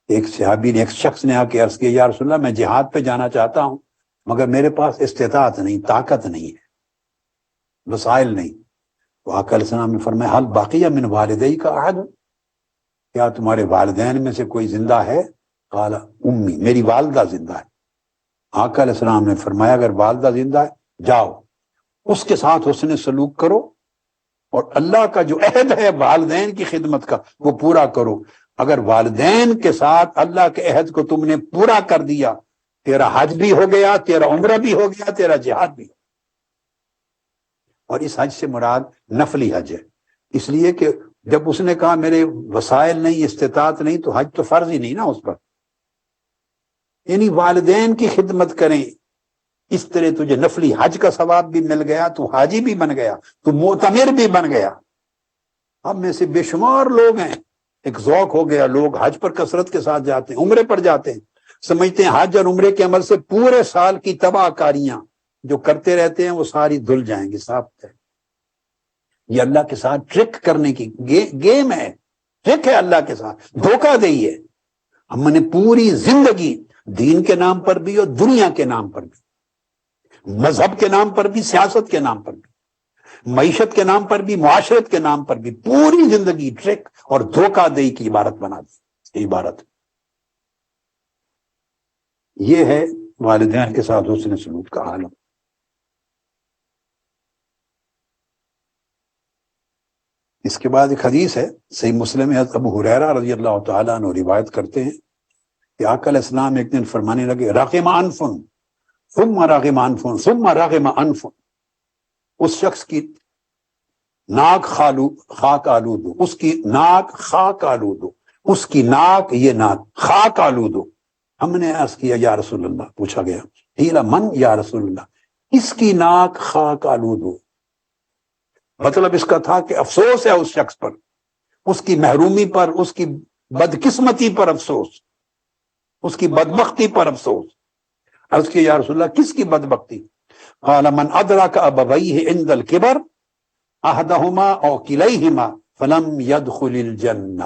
ایک صحابی نے، ایک شخص نے آ کے عرض کیا یا رسول اللہ میں جہاد پہ جانا چاہتا ہوں مگر میرے پاس استطاعت نہیں، طاقت نہیں ہے، وسائل نہیں۔ تو آقا علیہ السلام نے فرمایا حل باقیہ من والدی کا احد، کیا تمہارے والدین میں سے کوئی زندہ ہے؟ قال امی، میری والدہ زندہ ہے۔ آقا علیہ السلام نے فرمایا اگر والدہ زندہ ہے جاؤ اس کے ساتھ حسن سلوک کرو اور اللہ کا جو عہد ہے والدین کی خدمت کا وہ پورا کرو۔ اگر والدین کے ساتھ اللہ کے عہد کو تم نے پورا کر دیا، تیرا حج بھی ہو گیا، تیرا عمرہ بھی ہو گیا، تیرا جہاد بھی ہو گیا۔ اور اس حج سے مراد نفلی حج ہے، اس لیے کہ جب اس نے کہا میرے وسائل نہیں، استطاعت نہیں، تو حج تو فرض ہی نہیں نا اس پر۔ یعنی والدین کی خدمت کریں، اس طرح تجھے نفلی حج کا ثواب بھی مل گیا، تو حاجی بھی بن گیا، تو معتمر بھی بن گیا۔ ہم میں سے بے شمار لوگ ہیں، ایک ذوق ہو گیا، لوگ حج پر کثرت کے ساتھ جاتے ہیں، عمرے پر جاتے ہیں، سمجھتے ہیں حج اور عمرے کے عمل سے پورے سال کی تباہ کاریاں جو کرتے رہتے ہیں وہ ساری دھل جائیں گی، صاف ہے۔ یہ اللہ کے ساتھ ٹرک کرنے کی گیم ہے، ٹرک ہے اللہ کے ساتھ، دھوکہ دہی ہے۔ ہم نے پوری زندگی دین کے نام پر بھی اور دنیا کے نام پر بھی، مذہب کے نام پر بھی، سیاست کے نام پر بھی، معیشت کے نام پر بھی، معاشرت کے نام پر بھی، پوری زندگی ٹرک اور دھوکہ دہی کی عبارت بنا دی عبارت۔ یہ ہے والدین کے ساتھ حسن سلوک کا عالم۔ اس کے بعد ایک حدیث ہے صحیح مسلم ہے، ابو ہریرہ رضی اللہ تعالیٰ عنہ روایت کرتے ہیں کہ آقا علیہ السلام ایک دن فرمانے لگے رغم انف ثم رغم انف ثم رغم انف، اس شخص کی ناک خاک آلود ہو، اس کی ناک خاک آلود ہو، اس کی ناک، یہ ناک خاک آلود ہو۔ ہم نے عرض کیا یا رسول اللہ، پوچھا گیا قیل من یا رسول اللہ، اس کی ناک خاک آلود ہو؟ مطلب اس کا تھا کہ افسوس ہے اس شخص پر، اس کی محرومی پر، اس کی بدقسمتی پر افسوس، اس کی بدبختی پر افسوس۔ عرض کیا یا رسول اللہ کس کی بدبختی؟ قال من ادرک ابویہ عند الکبر احدہما او کلیہما فلم يدخل الجنہ،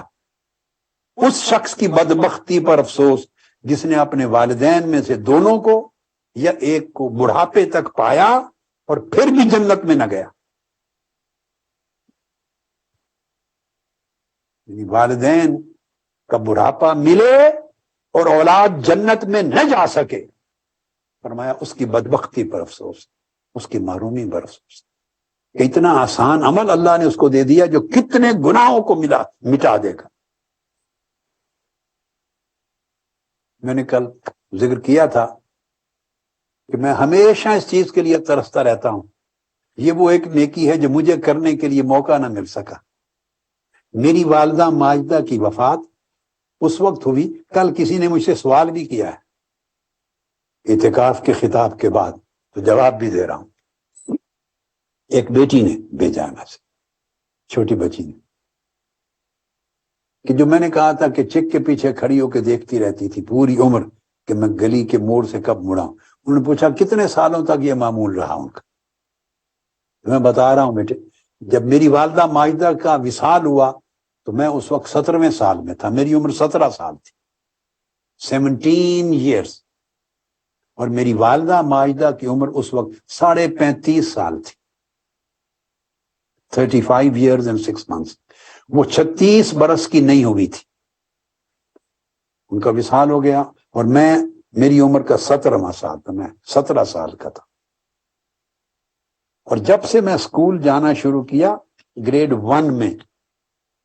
اس شخص کی بدبختی پر افسوس جس نے اپنے والدین میں سے دونوں کو یا ایک کو بڑھاپے تک پایا اور پھر بھی جنت میں نہ گیا۔ یعنی والدین کا بڑھاپا ملے اور اولاد جنت میں نہ جا سکے، فرمایا اس کی بدبختی پر افسوس، اس کی محرومی پر افسوس کہ اتنا آسان عمل اللہ نے اس کو دے دیا جو کتنے گناہوں کو مٹا دے گا۔ میں نے کل ذکر کیا تھا کہ میں ہمیشہ اس چیز کے لیے ترستا رہتا ہوں، یہ وہ ایک نیکی ہے جو مجھے کرنے کے لیے موقع نہ مل سکا۔ میری والدہ ماجدہ کی وفات اس وقت ہوئی، کل کسی نے مجھ سے سوال بھی کیا ہے اعتکاف کے خطاب کے بعد، تو جواب بھی دے رہا ہوں۔ ایک بیٹی نے بھیجا ہے سے، چھوٹی بچی نے، کہ جو میں نے کہا تھا کہ چک کے پیچھے کھڑی ہو کے دیکھتی رہتی تھی پوری عمر کہ میں گلی کے موڑ سے کب مڑا ہوں۔ انہوں نے پوچھا کتنے سالوں تک یہ معمول رہا ان کا؟ میں بتا رہا ہوں بیٹے، جب میری والدہ ماجدہ کا وصال ہوا تو میں اس وقت 17ویں سال میں تھا، میری عمر 17 سال تھی، 17 ایئرس، اور میری والدہ ماجدہ کی عمر اس وقت 35.5 سال تھی، 35 years and 6 months۔ وہ 36 برس کی نہیں ہوئی تھی، ان کا وصال ہو گیا، اور میری عمر کا 17واں سال تھا، میں 17 سال کا تھا۔ اور جب سے میں اسکول جانا شروع کیا گریڈ 1 میں،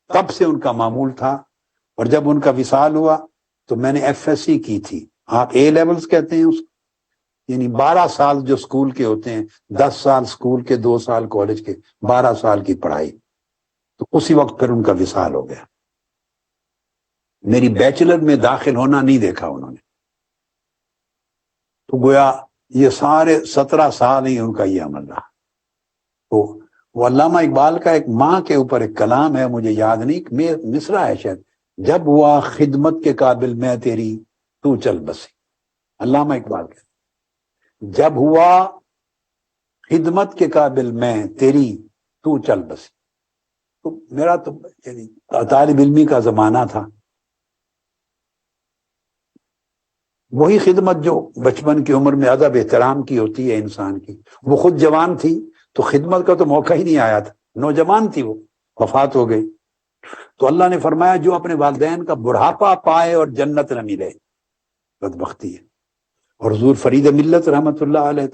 تب سے ان کا معمول تھا، اور جب ان کا وصال ہوا تو میں نے ایف ایس سی کی تھی، آپ اے لیولز کہتے ہیں اس، یعنی 12 سال جو اسکول کے ہوتے ہیں، 10 سال اسکول کے، 2 سال کالج کے، 12 سال کی پڑھائی، تو اسی وقت پھر ان کا وصال ہو گیا۔ میری بیچلر میں داخل ہونا نہیں دیکھا انہوں نے، تو گویا یہ سارے 17 سال ہی ان کا یہ عمل رہا۔ تو وہ علامہ اقبال کا ایک ماں کے اوپر ایک کلام ہے، مجھے یاد نہیں، مصرع ہے شاید، جب ہوا خدمت کے قابل میں تیری تو چل بسی۔ علامہ اقبال کا جب ہوا خدمت کے قابل میں تیری تو چل بسی۔ تو میرا تو یعنی طالب علمی کا زمانہ تھا، وہی خدمت جو بچپن کی عمر میں ادب احترام کی ہوتی ہے انسان کی، وہ خود جوان تھی تو خدمت کا تو موقع ہی نہیں آیا تھا، نوجوان تھی، وہ وفات ہو گئی۔ تو اللہ نے فرمایا جو اپنے والدین کا بڑھاپا پائے اور جنت نہ ملے، بدبختی ہے۔ اور حضور فرید ملت رحمت اللہ علیہ،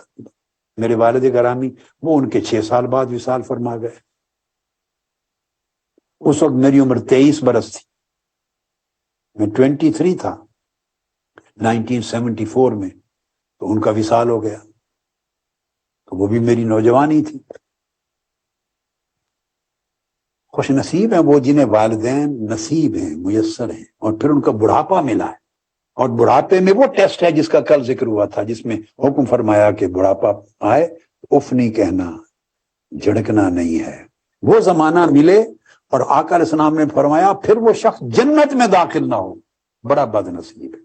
میرے والد گرامی، وہ ان کے 6 سال بعد وصال فرما گئے۔ اس وقت میری عمر 23 برس تھی، میں 23 تھا 1974 میں، تو ان کا وصال ہو گیا، تو وہ بھی میری نوجوانی تھی۔ خوش نصیب ہیں وہ جنہیں والدین نصیب ہیں، میسر ہیں، اور پھر ان کا بڑھاپا ملا ہے۔ اور بڑھاپے میں وہ ٹیسٹ ہے جس کا کل ذکر ہوا تھا، جس میں حکم فرمایا کہ بڑھاپا آئے اف نہیں کہنا، جھڑکنا نہیں ہے، وہ زمانہ ملے۔ اور آقا علیہ السلام نے فرمایا پھر وہ شخص جنت میں داخل نہ ہو، بڑا بد نصیب ہے۔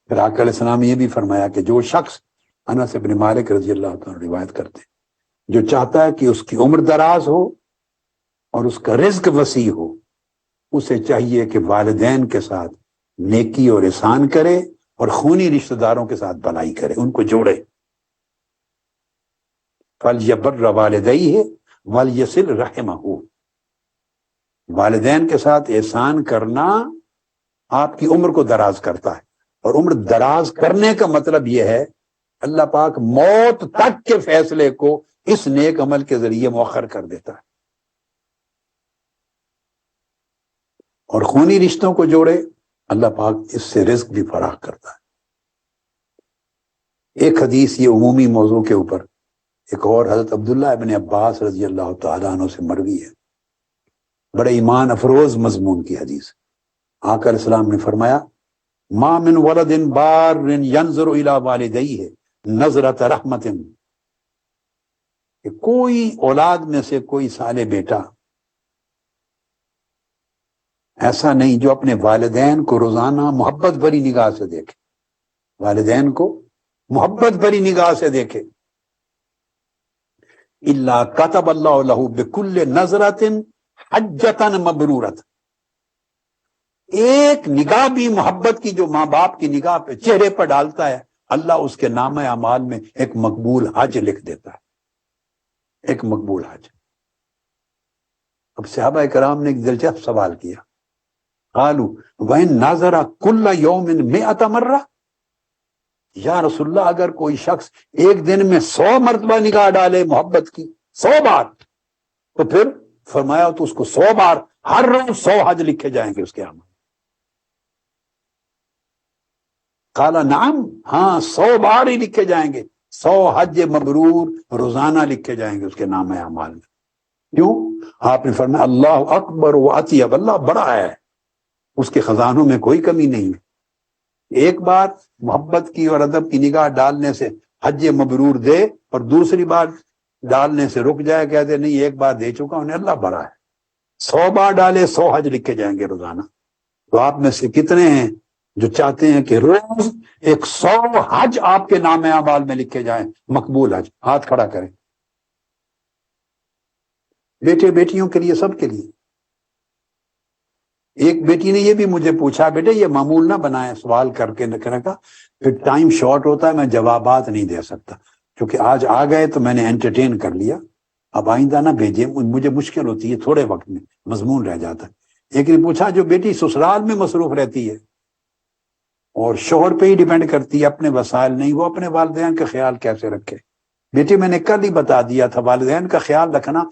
پھر آقا علیہ السلام نے یہ بھی فرمایا کہ جو شخص، انس بن مالک رضی اللہ تعالیٰ روایت کرتے ہیں، جو چاہتا ہے کہ اس کی عمر دراز ہو اور اس کا رزق وسیع ہو، اسے چاہیے کہ والدین کے ساتھ نیکی اور احسان کرے اور خونی رشتہ داروں کے ساتھ بھلائی کرے، ان کو جوڑے۔ فَلْيَبَرَّ وَالِدَيْهِ وَلْيَصِلْ رَحِمَهُ، والدین کے ساتھ احسان کرنا آپ کی عمر کو دراز کرتا ہے، اور عمر دراز کرنے کا مطلب یہ ہے اللہ پاک موت تک کے فیصلے کو اس نیک عمل کے ذریعے مؤخر کر دیتا ہے۔ اور خونی رشتوں کو جوڑے، اللہ پاک اس سے رزق بھی فراخ کرتا ہے۔ ایک حدیث یہ عمومی موضوع کے اوپر، ایک اور حضرت عبداللہ ابن عباس رضی اللہ تعالیٰ عنہ سے مروی ہے، بڑے ایمان افروز مضمون کی حدیث۔ آقا علیہ السلام نے فرمایا ما من ولد بار ينظر الى والديه نظرۃ رحمت، کہ کوئی اولاد میں سے کوئی صالح بیٹا ایسا نہیں جو اپنے والدین کو روزانہ محبت بھری نگاہ سے دیکھے، والدین کو محبت بھری نگاہ سے دیکھے، الا کتب اللہ لہ بکل نظرۃ حجۃ مبرورۃ، ایک نگاہ بھی محبت کی جو ماں باپ کی نگاہ پہ چہرے پر ڈالتا ہے، اللہ اس کے نامہ اعمال میں ایک مقبول حج لکھ دیتا ہے، ایک مقبول حج۔ اب صحابہ کرام نے ایک دلچسپ سوال کیا، قالوا وَإِن نَظَرَ كُلَّ يَوْمٍ مِئَةَ مرہ، یا رسول اللہ اگر کوئی شخص ایک دن میں 100 مرتبہ نگاہ ڈالے محبت کی، 100 بار، تو پھر فرمایا تو اس کو 100 بار ہر روز 100 حج لکھے جائیں گے اس کے عمل۔ قال نعم، ہاں 100 بار ہی لکھے جائیں گے، 100 حج مبرور روزانہ لکھے جائیں گے اس کے نام اعمال میں۔ کیوں؟ آپ نے فرمایا اللہ اکبر و اطیب، اللہ بڑا ہے، اس کے خزانوں میں کوئی کمی نہیں ہے۔ ایک بار محبت کی اور ادب کی نگاہ ڈالنے سے حج مبرور دے، اور دوسری بار ڈالنے سے رک جائے، کہتے نہیں ایک بار دے چکا انہیں، اللہ بڑا ہے۔ 100 بار ڈالے 100 حج لکھے جائیں گے روزانہ۔ تو آپ میں سے کتنے ہیں جو چاہتے ہیں کہ روز 100 حج آپ کے نام اعمال میں لکھے جائیں، مقبول حج؟ ہاتھ کھڑا کریں۔ بیٹے بیٹیوں کے لیے، سب کے لیے۔ ایک بیٹی نے یہ بھی مجھے پوچھا، بیٹے یہ معمول نہ بنائیں سوال کر کے نکلنے کا، پھر ٹائم شارٹ ہوتا ہے، میں جوابات نہیں دے سکتا، کیونکہ آج آ گئے تو میں نے انٹرٹین کر لیا، اب آئندہ نہ بھیجیں، مجھے مشکل ہوتی ہے، تھوڑے وقت میں مضمون رہ جاتا ہے۔ ایک نے پوچھا جو بیٹی سسرال میں مصروف رہتی ہے اور شوہر پہ ہی ڈیپینڈ کرتی ہے، اپنے وسائل نہیں، وہ اپنے والدین کا خیال کیسے رکھے؟ بیٹی میں نے کل ہی بتا دیا تھا، والدین کا خیال رکھنا،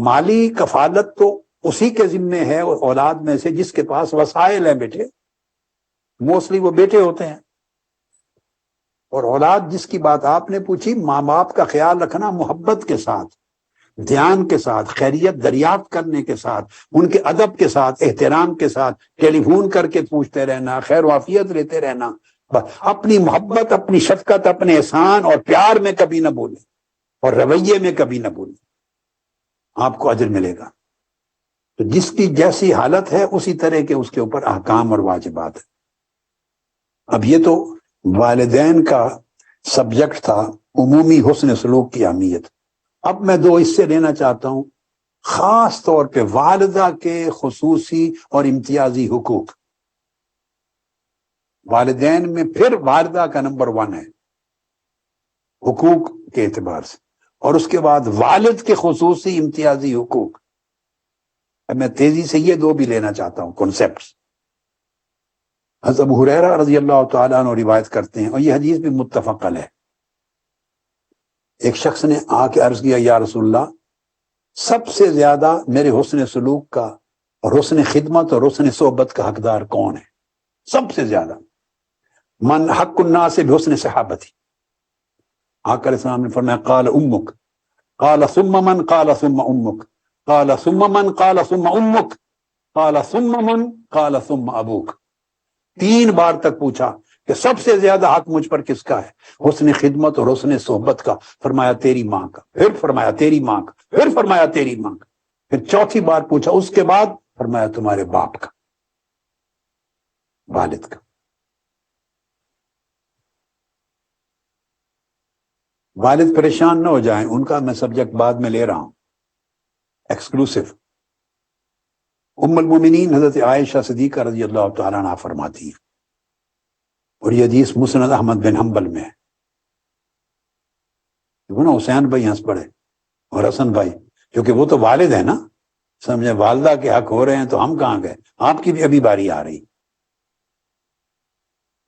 مالی کفالت تو اسی کے ذمے ہے اولاد میں سے جس کے پاس وسائل ہیں بیٹے، موسٹلی وہ بیٹے ہوتے ہیں۔ اور اولاد جس کی بات آپ نے پوچھی، ماں باپ کا خیال رکھنا محبت کے ساتھ، دھیان کے ساتھ، خیریت دریافت کرنے کے ساتھ، ان کے ادب کے ساتھ، احترام کے ساتھ، ٹیلی فون کر کے پوچھتے رہنا، خیر وافیت لیتے رہنا، اپنی محبت، اپنی شفقت، اپنے احسان اور پیار میں کبھی نہ بھولیں، اور رویے میں کبھی نہ بھولیں، آپ کو اجر ملے گا۔ تو جس کی جیسی حالت ہے اسی طرح کے اس کے اوپر احکام اور واجبات ہیں۔ اب یہ تو والدین کا سبجیکٹ تھا، عمومی حسن سلوک کی اہمیت۔ اب میں 2 حصے لینا چاہتا ہوں، خاص طور پہ والدہ کے خصوصی اور امتیازی حقوق۔ والدین میں پھر والدہ کا نمبر 1 ہے حقوق کے اعتبار سے، اور اس کے بعد والد کے خصوصی امتیازی حقوق۔ اب میں تیزی سے یہ 2 بھی لینا چاہتا ہوں کنسیپٹس۔ حضرت ابو ہریرہ رضی اللہ تعالیٰ عنہ روایت کرتے ہیں، اور یہ حدیث بھی متفق علیہ ہے، ایک شخص نے آ کے عرض کیا یا رسول اللہ، سب سے زیادہ میرے حسن سلوک کا اور حسن خدمت اور حسن صحبت کا حقدار کون ہے؟ سب سے زیادہ۔ من حق الناس بحسن صحابتی، آقا علیہ السلام نے فرمایا قال امک، قال ثم من، قال ثم امک، قال ثم من، قال ثم امک، قال ثم من، قال ثم ابوک۔ 3 بار تک پوچھا کہ سب سے زیادہ حق مجھ پر کس کا ہے؟ حسن خدمت اور حسن صحبت کا۔ فرمایا تیری ماں کا، پھر فرمایا تیری ماں کا، پھر فرمایا تیری ماں کا، پھر 4تھی بار پوچھا اس کے بعد فرمایا تمہارے باپ کا، والد کا۔ والد پریشان نہ ہو جائیں، ان کا میں سبجیکٹ بعد میں لے رہا ہوں ایکسکلوسیو۔ ام المومنین حضرت عائشہ صدیقہ رضی اللہ تعالیٰ عنہ فرماتی ہیں، اور یہ حدیث مسند احمد بن حنبل میں ہے، نا حسین بھائی ہنس پڑے اور حسن بھائی، کیونکہ وہ تو والد ہے نا، سمجھے والدہ کے حق ہو رہے ہیں تو ہم کہاں گئے، آپ کی بھی ابھی باری آ رہی۔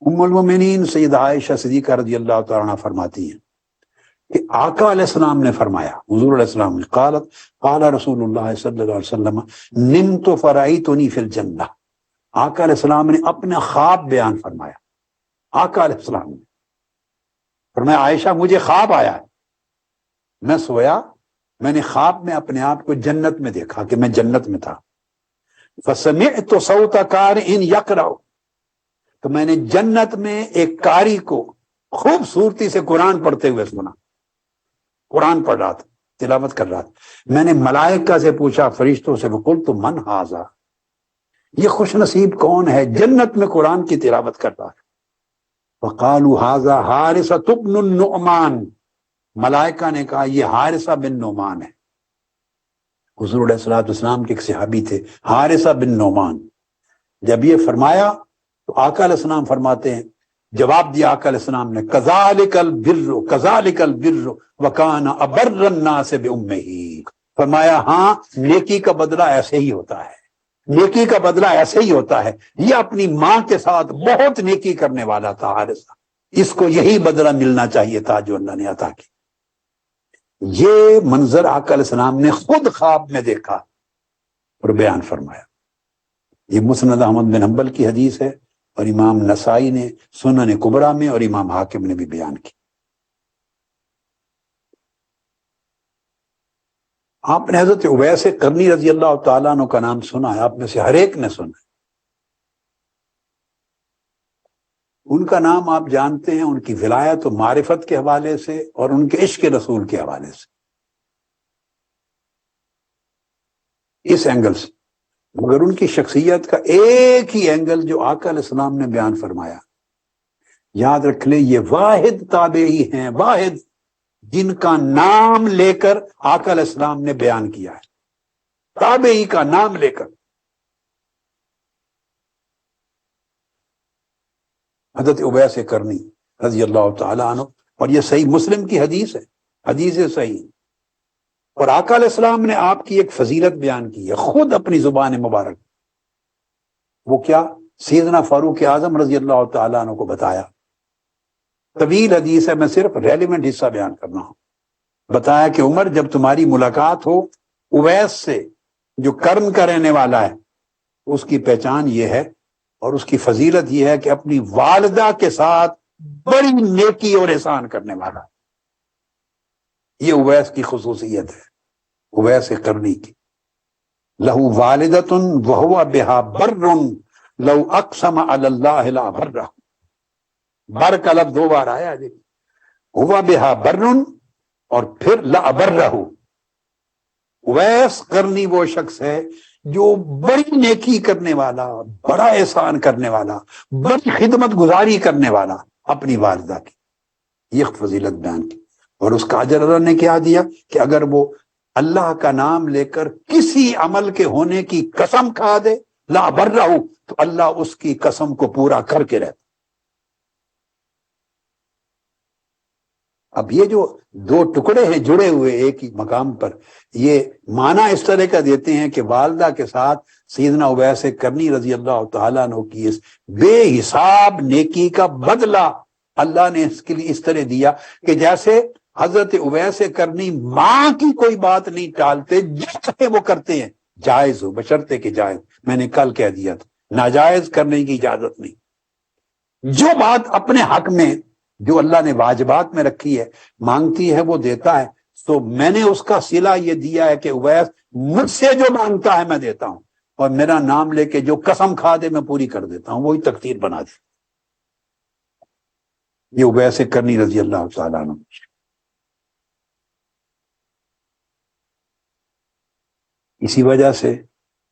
ام المومنین سیدہ عائشہ صدیقہ رضی اللہ تعالیٰ عنہ فرماتی ہیں کہ آقا علیہ السلام نے فرمایا، حضور علیہ السلام نے قال رسول اللہ صلی اللہ علیہ وسلم نمت فرأیتنی فی الجنہ، آقا علیہ السلام نے اپنا خواب بیان فرمایا۔ آقا علیہ السلام نے فرمایا عائشہ مجھے خواب آیا ہے، میں سویا، میں نے خواب میں اپنے آپ کو جنت میں دیکھا کہ میں جنت میں تھا۔ فسمعت صوت قارئ یقرأ، تو میں نے جنت میں ایک قاری کو خوبصورتی سے قرآن پڑھتے ہوئے سنا، قرآن پڑھ رہا تھا، تلاوت کر رہا تھا۔ میں نے ملائکہ سے پوچھا، فرشتوں سے، وقلت من ھذا، یہ خوش نصیب کون ہے جنت میں قرآن کی تلاوت کر رہا ہے؟ فقالوا هذا حارثہ بن النعمان، ملائکہ نے کہا یہ حارثہ بن نعمان ہے۔ حضور علیہ الصلوۃ والسلام کے ایک صحابی تھے حارثہ بن نعمان۔ جب یہ فرمایا تو آقا علیہ السلام فرماتے ہیں، جواب دیا آقا علیہ السلام نے، کذالک البر کذالک البر وکان ابر الناس بامہ، فرمایا ہاں نیکی کا بدلہ ایسے ہی ہوتا ہے، نیکی کا بدلہ ایسے ہی ہوتا ہے۔ یہ اپنی ماں کے ساتھ بہت نیکی کرنے والا تھا حارثہ، اس کو یہی بدلہ ملنا چاہیے تھا جو اللہ نے عطا کی۔ یہ منظر آقا علیہ السلام نے خود خواب میں دیکھا اور بیان فرمایا۔ یہ مسند احمد بن حنبل کی حدیث ہے، اور امام نسائی نے سنن کبریٰ میں اور امام حاکم نے بھی بیان کی۔ آپ نے حضرت اویس قرنی رضی اللہ تعالیٰ عنہ کا نام سنا ہے، آپ میں سے ہر ایک نے سنا ہے۔ ان کا نام آپ جانتے ہیں ان کی ولایت و معرفت کے حوالے سے اور ان کے عشق رسول کے حوالے سے، اس اینگل سے، مگر ان کی شخصیت کا ایک ہی اینگل جو آقا علیہ السلام نے بیان فرمایا، یاد رکھ لیں یہ واحد تابعی ہیں، واحد جن کا نام لے کر آقا علیہ السلام نے بیان کیا ہے، تابعی کا نام لے کر۔ حضرت اویس قرنی رضی اللہ تعالیٰ عنہ، اور یہ صحیح مسلم کی حدیث ہے، حدیث صحیح، اور آقا علیہ السلام نے آپ کی ایک فضیلت بیان کی ہے خود اپنی زبان مبارک۔ وہ کیا؟ سیدنا فاروق اعظم رضی اللہ تعالیٰ عنہ کو بتایا، طویل حدیث ہے، میں صرف ریلیونٹ حصہ بیان کرنا ہوں۔ بتایا کہ عمر جب تمہاری ملاقات ہو اویس سے جو کرن کا رہنے والا ہے، اس کی پہچان یہ ہے اور اس کی فضیلت یہ ہے کہ اپنی والدہ کے ساتھ بڑی نیکی اور احسان کرنے والا، یہ اویس کی خصوصیت ہے، اویس قرنی کی۔ لہو والدۃ وہو بہا بر لو اقسم علی اللہ لا برہ، بر کا لفظ 2 بار آیا جی، ہوا بہا بر اور پھر لا برہ۔ اویس قرنی وہ شخص ہے جو بڑی نیکی کرنے والا، بڑا احسان کرنے والا، بڑی خدمت گزاری کرنے والا اپنی والدہ کی، یہ فضیلت بیان کی۔ اور اس کا اجر اللہ نے کیا دیا کہ اگر وہ اللہ کا نام لے کر کسی عمل کے ہونے کی قسم کھا دے لا برہ، تو اللہ اس کی قسم کو پورا کر کے رہتا۔ اب یہ جو 2 ٹکڑے ہیں جڑے ہوئے ایک ہی مقام پر، یہ معنی اس طرح کا دیتے ہیں کہ والدہ کے ساتھ سیدنا اویس قرنی رضی اللہ تعالیٰ عنہ کی اس بے حساب نیکی کا بدلہ اللہ نے اس کے لیے اس طرح دیا کہ جیسے حضرت اویس قرنی ماں کی کوئی بات نہیں ٹالتے، جو چاہے وہ کرتے ہیں، جائز ہو، بشرطے کہ جائز، میں نے کل کہہ دیا تھا ناجائز کرنے کی اجازت نہیں۔ جو بات اپنے حق میں جو اللہ نے واجبات میں رکھی ہے مانگتی ہے وہ دیتا ہے، تو میں نے اس کا صلہ یہ دیا ہے کہ اویس مجھ سے جو مانگتا ہے میں دیتا ہوں، اور میرا نام لے کے جو قسم کھا دے میں پوری کر دیتا ہوں، وہی تقدیر بنا دے۔ یہ اویس قرنی رضی اللہ تعالیٰ عنہ۔ اسی وجہ سے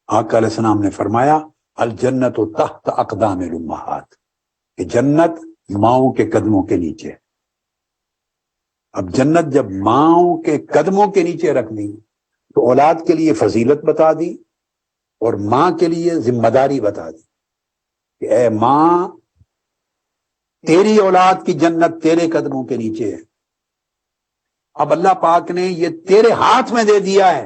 آقا علیہ السلام نے فرمایا الجنت تحت اقدام الامہات، کہ جنت ماؤں کے قدموں کے نیچے۔ اب جنت جب ماؤں کے قدموں کے نیچے رکھ دی تو اولاد کے لیے فضیلت بتا دی اور ماں کے لیے ذمہ داری بتا دی کہ اے ماں تیری اولاد کی جنت تیرے قدموں کے نیچے ہے۔ اب اللہ پاک نے یہ تیرے ہاتھ میں دے دیا ہے،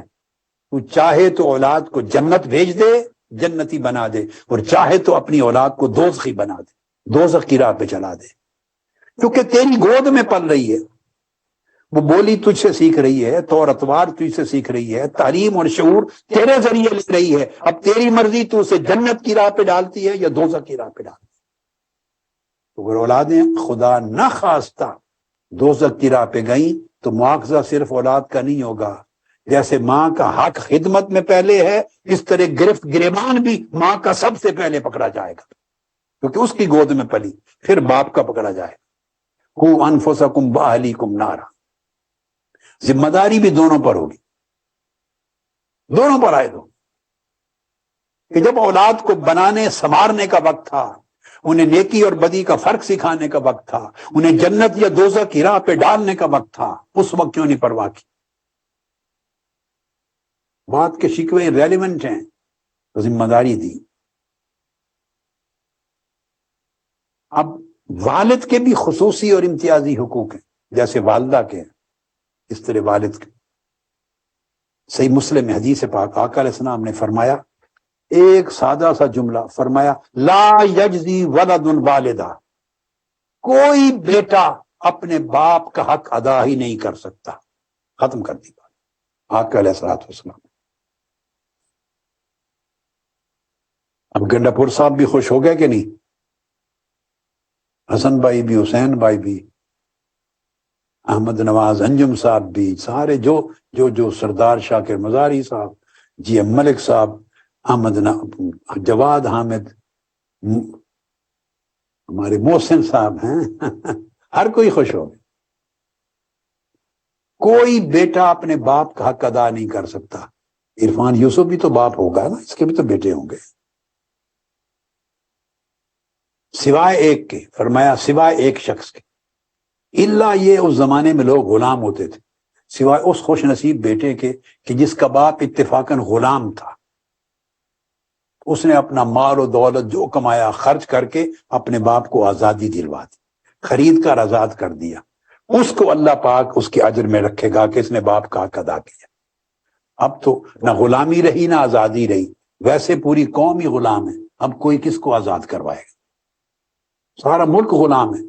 تو چاہے تو اولاد کو جنت بھیج دے، جنتی بنا دے، اور چاہے تو اپنی اولاد کو دوزخی بنا دے، دوزخ کی راہ پہ چلا دے، کیونکہ تیری گود میں پل رہی ہے، وہ بولی تجھ سے سیکھ رہی ہے، تو اتوار تجھ سے سیکھ رہی ہے، تعلیم اور شعور تیرے ذریعے لے رہی ہے۔ اب تیری مرضی تو اسے جنت کی راہ پہ ڈالتی ہے یا دوزخ کی راہ پہ ڈالتی ہے۔ تو اگر اولادیں خدا نہ خواستہ دوزخ کی راہ پہ گئیں تو مواخذہ صرف اولاد کا نہیں ہوگا، جیسے ماں کا حق خدمت میں پہلے ہے، اس طرح گرفت گریبان بھی ماں کا سب سے پہلے پکڑا جائے گا، کیونکہ اس کی گود میں پلی، پھر باپ کا پکڑا جائے گا۔ قُوا أَنفُسَكُمْ وَأَهْلِيكُمْ نَارًا، ذمہ داری بھی دونوں پر ہوگی، دونوں پر عائد ہو، کہ جب اولاد کو بنانے سنوارنے کا وقت تھا، انہیں نیکی اور بدی کا فرق سکھانے کا وقت تھا، انہیں جنت یا دوزخ کی راہ پہ ڈالنے کا وقت تھا، اس وقت کیوں نہیں پرواہ کی؟ بات کے شکوے ریلیونٹ ہیں تو ذمہ داری دی۔ اب والد کے بھی خصوصی اور امتیازی حقوق ہیں، جیسے والدہ کے، اس طرح والد کے۔ صحیح مسلم میں حدیث پاک آقا علیہ السلام نے فرمایا، ایک سادہ سا جملہ فرمایا، لا یجزی ولد والدہ، کوئی بیٹا اپنے باپ کا حق ادا ہی نہیں کر سکتا۔ ختم کر دی بات آقا علیہ الصلوۃ والسلام۔ اب گنڈا پور صاحب بھی خوش ہو گئے کہ نہیں؟ حسن بھائی بھی، حسین بھائی بھی، احمد نواز انجم صاحب بھی، سارے جو سردار شاکر مزاری صاحب، جی ایم ملک صاحب، جواد حامد، ہمارے محسن صاحب ہیں ہر کوئی خوش ہو گیا۔ کوئی بیٹا اپنے باپ کا حق ادا نہیں کر سکتا۔ عرفان یوسف بھی تو باپ ہوگا نا، اس کے بھی تو بیٹے ہوں گے، سوائے ایک کے، فرمایا سوائے ایک شخص کے، الا یہ اس زمانے میں لوگ غلام ہوتے تھے، سوائے اس خوش نصیب بیٹے کے کہ جس کا باپ اتفاقاً غلام تھا، اس نے اپنا مال و دولت جو کمایا خرچ کر کے اپنے باپ کو آزادی دلوا دی، خرید کر آزاد کر دیا، اس کو اللہ پاک اس کے اجر میں رکھے گا کہ اس نے باپ کا حق ادا کیا۔ اب تو نہ غلامی رہی نہ آزادی رہی، ویسے پوری قوم ہی غلام ہے، اب کوئی کس کو آزاد کروائے گا؟ سارا ملک غلام ہے۔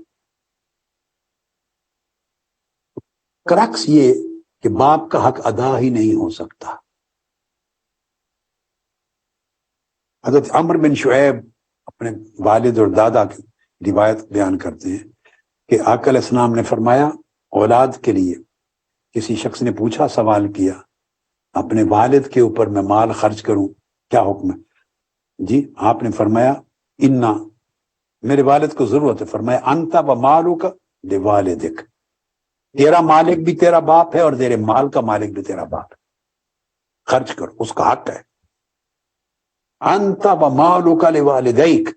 کرکس یہ کہ باپ کا حق ادا ہی نہیں ہو سکتا۔ حضرت عمرو بن شعیب اپنے والد اور دادا کی روایت بیان کرتے ہیں کہ آقا علیہ السلام نے فرمایا، اولاد کے لیے کسی شخص نے پوچھا، سوال کیا، اپنے والد کے اوپر میں مال خرچ کروں کیا حکم ہے؟ جی آپ نے فرمایا، انا، میرے والد کو ضرورت ہے، فرمایا انت و مالک لوالدک، تیرا مالک بھی تیرا باپ ہے اور تیرے مال کا مالک بھی تیرا باپ ہے، خرچ کرو، اس کا حق ہے۔ انت و مالک لوالدیک،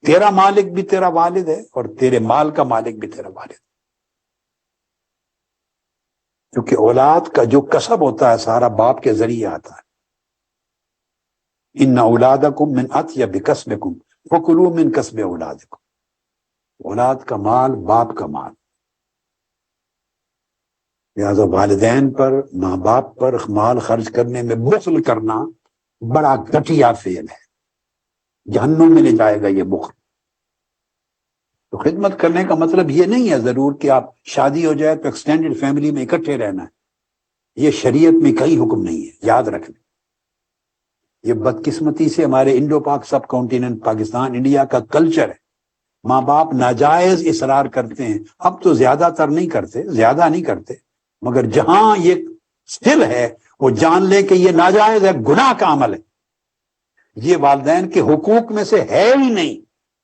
تیرا مالک بھی تیرا والد ہے اور تیرے مال کا مالک بھی تیرا والد ہے، کیونکہ اولاد کا جو کسب ہوتا ہے سارا باپ کے ذریعے آتا ہے۔ ان اولادکم من اطیب کسبکم فکلوا من کسب اولادکم، اولاد کا مال باپ کا مال، لہذا والدین پر، ماں باپ پر مال خرچ کرنے میں بخل کرنا بڑا گھٹیا فعل ہے، جہنم میں لے جائے گا یہ بخل۔ تو خدمت کرنے کا مطلب یہ نہیں ہے ضرور کہ آپ شادی ہو جائے تو ایکسٹینڈڈ فیملی میں اکٹھے رہنا ہے، یہ شریعت میں کہیں حکم نہیں ہے، یاد رکھنا۔ یہ بدقسمتی سے ہمارے انڈو پاک سب کانٹیننٹ پاکستان انڈیا کا کلچر ہے، ماں باپ ناجائز اصرار کرتے ہیں، اب تو زیادہ تر نہیں کرتے، زیادہ نہیں کرتے، مگر جہاں یہ سٹل ہے وہ جان لے کہ یہ ناجائز ہے، گناہ کا عمل ہے۔ یہ والدین کے حقوق میں سے ہے ہی نہیں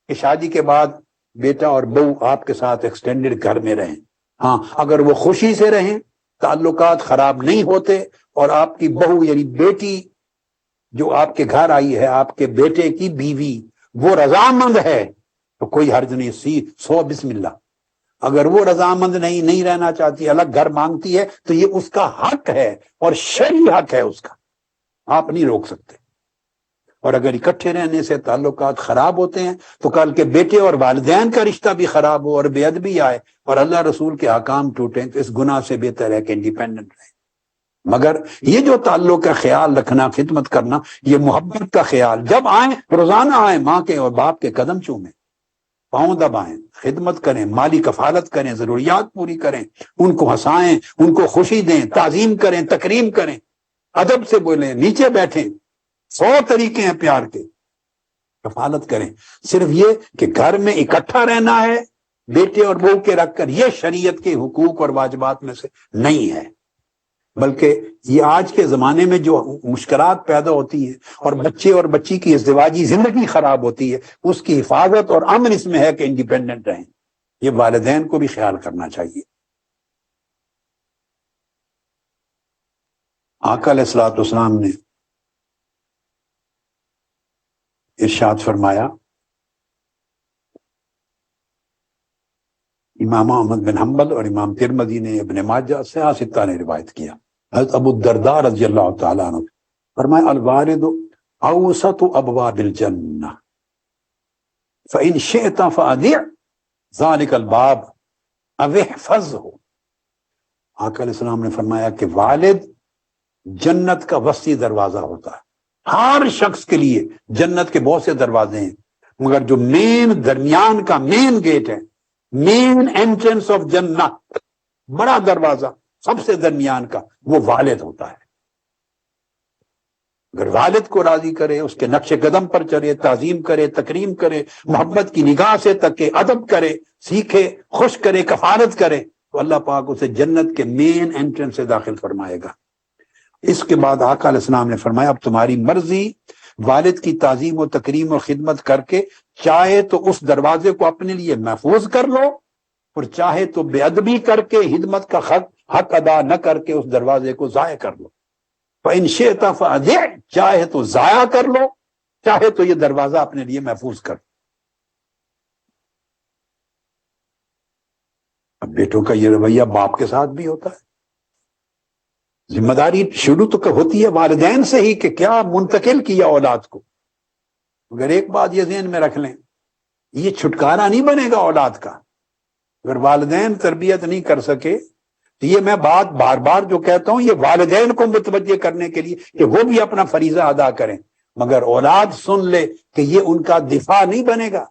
کہ شادی کے بعد بیٹا اور بہو آپ کے ساتھ ایکسٹینڈڈ گھر میں رہیں۔ ہاں اگر وہ خوشی سے رہیں، تعلقات خراب نہیں ہوتے، اور آپ کی بہو یعنی بیٹی جو آپ کے گھر آئی ہے، آپ کے بیٹے کی بیوی، وہ رضامند ہے تو کوئی حرج نہیں، سو بسم اللہ۔ اگر وہ رضامند نہیں رہنا چاہتی، الگ گھر مانگتی ہے، تو یہ اس کا حق ہے اور شرعی حق ہے اس کا، آپ نہیں روک سکتے۔ اور اگر اکٹھے رہنے سے تعلقات خراب ہوتے ہیں تو کل کے بیٹے اور والدین کا رشتہ بھی خراب ہو اور بے ادبی آئے اور اللہ رسول کے احکام ٹوٹیں، تو اس گناہ سے بہتر ہے کہ انڈیپینڈنٹ رہیں۔ مگر یہ جو تعلق کا خیال رکھنا، خدمت کرنا، یہ محبت کا خیال، جب آئیں روزانہ آئیں، ماں کے اور باپ کے قدم چومیں، پاؤں دبائیں، خدمت کریں، مالی کفالت کریں، ضروریات پوری کریں، ان کو ہنسائیں، ان کو خوشی دیں، تعظیم کریں، تکریم کریں، ادب سے بولیں، نیچے بیٹھیں، 100 طریقے ہیں پیار کے، کفالت کریں۔ صرف یہ کہ گھر میں اکٹھا رہنا ہے بیٹے اور بہو کے رکھ کر، یہ شریعت کے حقوق اور واجبات میں سے نہیں ہے، بلکہ یہ آج کے زمانے میں جو مشکلات پیدا ہوتی ہیں اور بچے اور بچی کی ازدواجی زندگی خراب ہوتی ہے، اس کی حفاظت اور امن اس میں ہے کہ انڈیپینڈنٹ رہیں۔ یہ والدین کو بھی خیال کرنا چاہیے۔ آقا علیہ الصلوۃ والسلام نے ارشاد فرمایا، امام احمد بن حنبل اور امام ترمذی نے، ابن ماجہ، سیاہ ستہ نے روایت کیا۔ حضرت ابو الدرداء رضی اللہ تعالیٰ عنہ فرمایا الوالد اوسط ابواب الجنہ فإن شئت فأدع ذلك الباب او احفظه۔ آقا علیہ السلام نے فرمایا کہ والد جنت کا وسیع دروازہ ہوتا ہے۔ ہر شخص کے لیے جنت کے بہت سے دروازے ہیں، مگر جو مین درمیان کا مین گیٹ ہے، مین انٹرنس آف جنت، بڑا دروازہ سب سے درمیان کا، وہ والد ہوتا ہے۔ اگر والد کو راضی کرے، اس کے نقش قدم پر چلے، تعظیم کرے، تکریم کرے، محبت کی نگاہ سے تکے، ادب کرے، سیکھے، خوش کرے، کفالت کرے، تو اللہ پاک اسے جنت کے مین انٹرنس سے داخل فرمائے گا۔ اس کے بعد آقا علیہ السلام نے فرمایا اب تمہاری مرضی، والد کی تعظیم و تکریم و خدمت کر کے چاہے تو اس دروازے کو اپنے لیے محفوظ کر لو، اور چاہے تو بے ادبی کر کے خدمت کا حق ادا نہ کر کے اس دروازے کو ضائع کر لو۔ فَإِن شِئْتَ فَأَدِعْ، چاہے تو ضائع کر لو، چاہے تو یہ دروازہ اپنے لیے محفوظ کر لو۔ اب بیٹوں کا یہ رویہ باپ کے ساتھ بھی ہوتا ہے۔ ذمہ داری شروع تو ہوتی ہے والدین سے ہی کہ کیا منتقل کیا اولاد کو، مگر ایک بات یہ ذہن میں رکھ لیں، یہ چھٹکارا نہیں بنے گا اولاد کا اگر والدین تربیت نہیں کر سکے۔ تو یہ میں بات بار بار جو کہتا ہوں، یہ والدین کو متوجہ کرنے کے لیے کہ وہ بھی اپنا فریضہ ادا کریں، مگر اولاد سن لے کہ یہ ان کا دفاع نہیں بنے گا،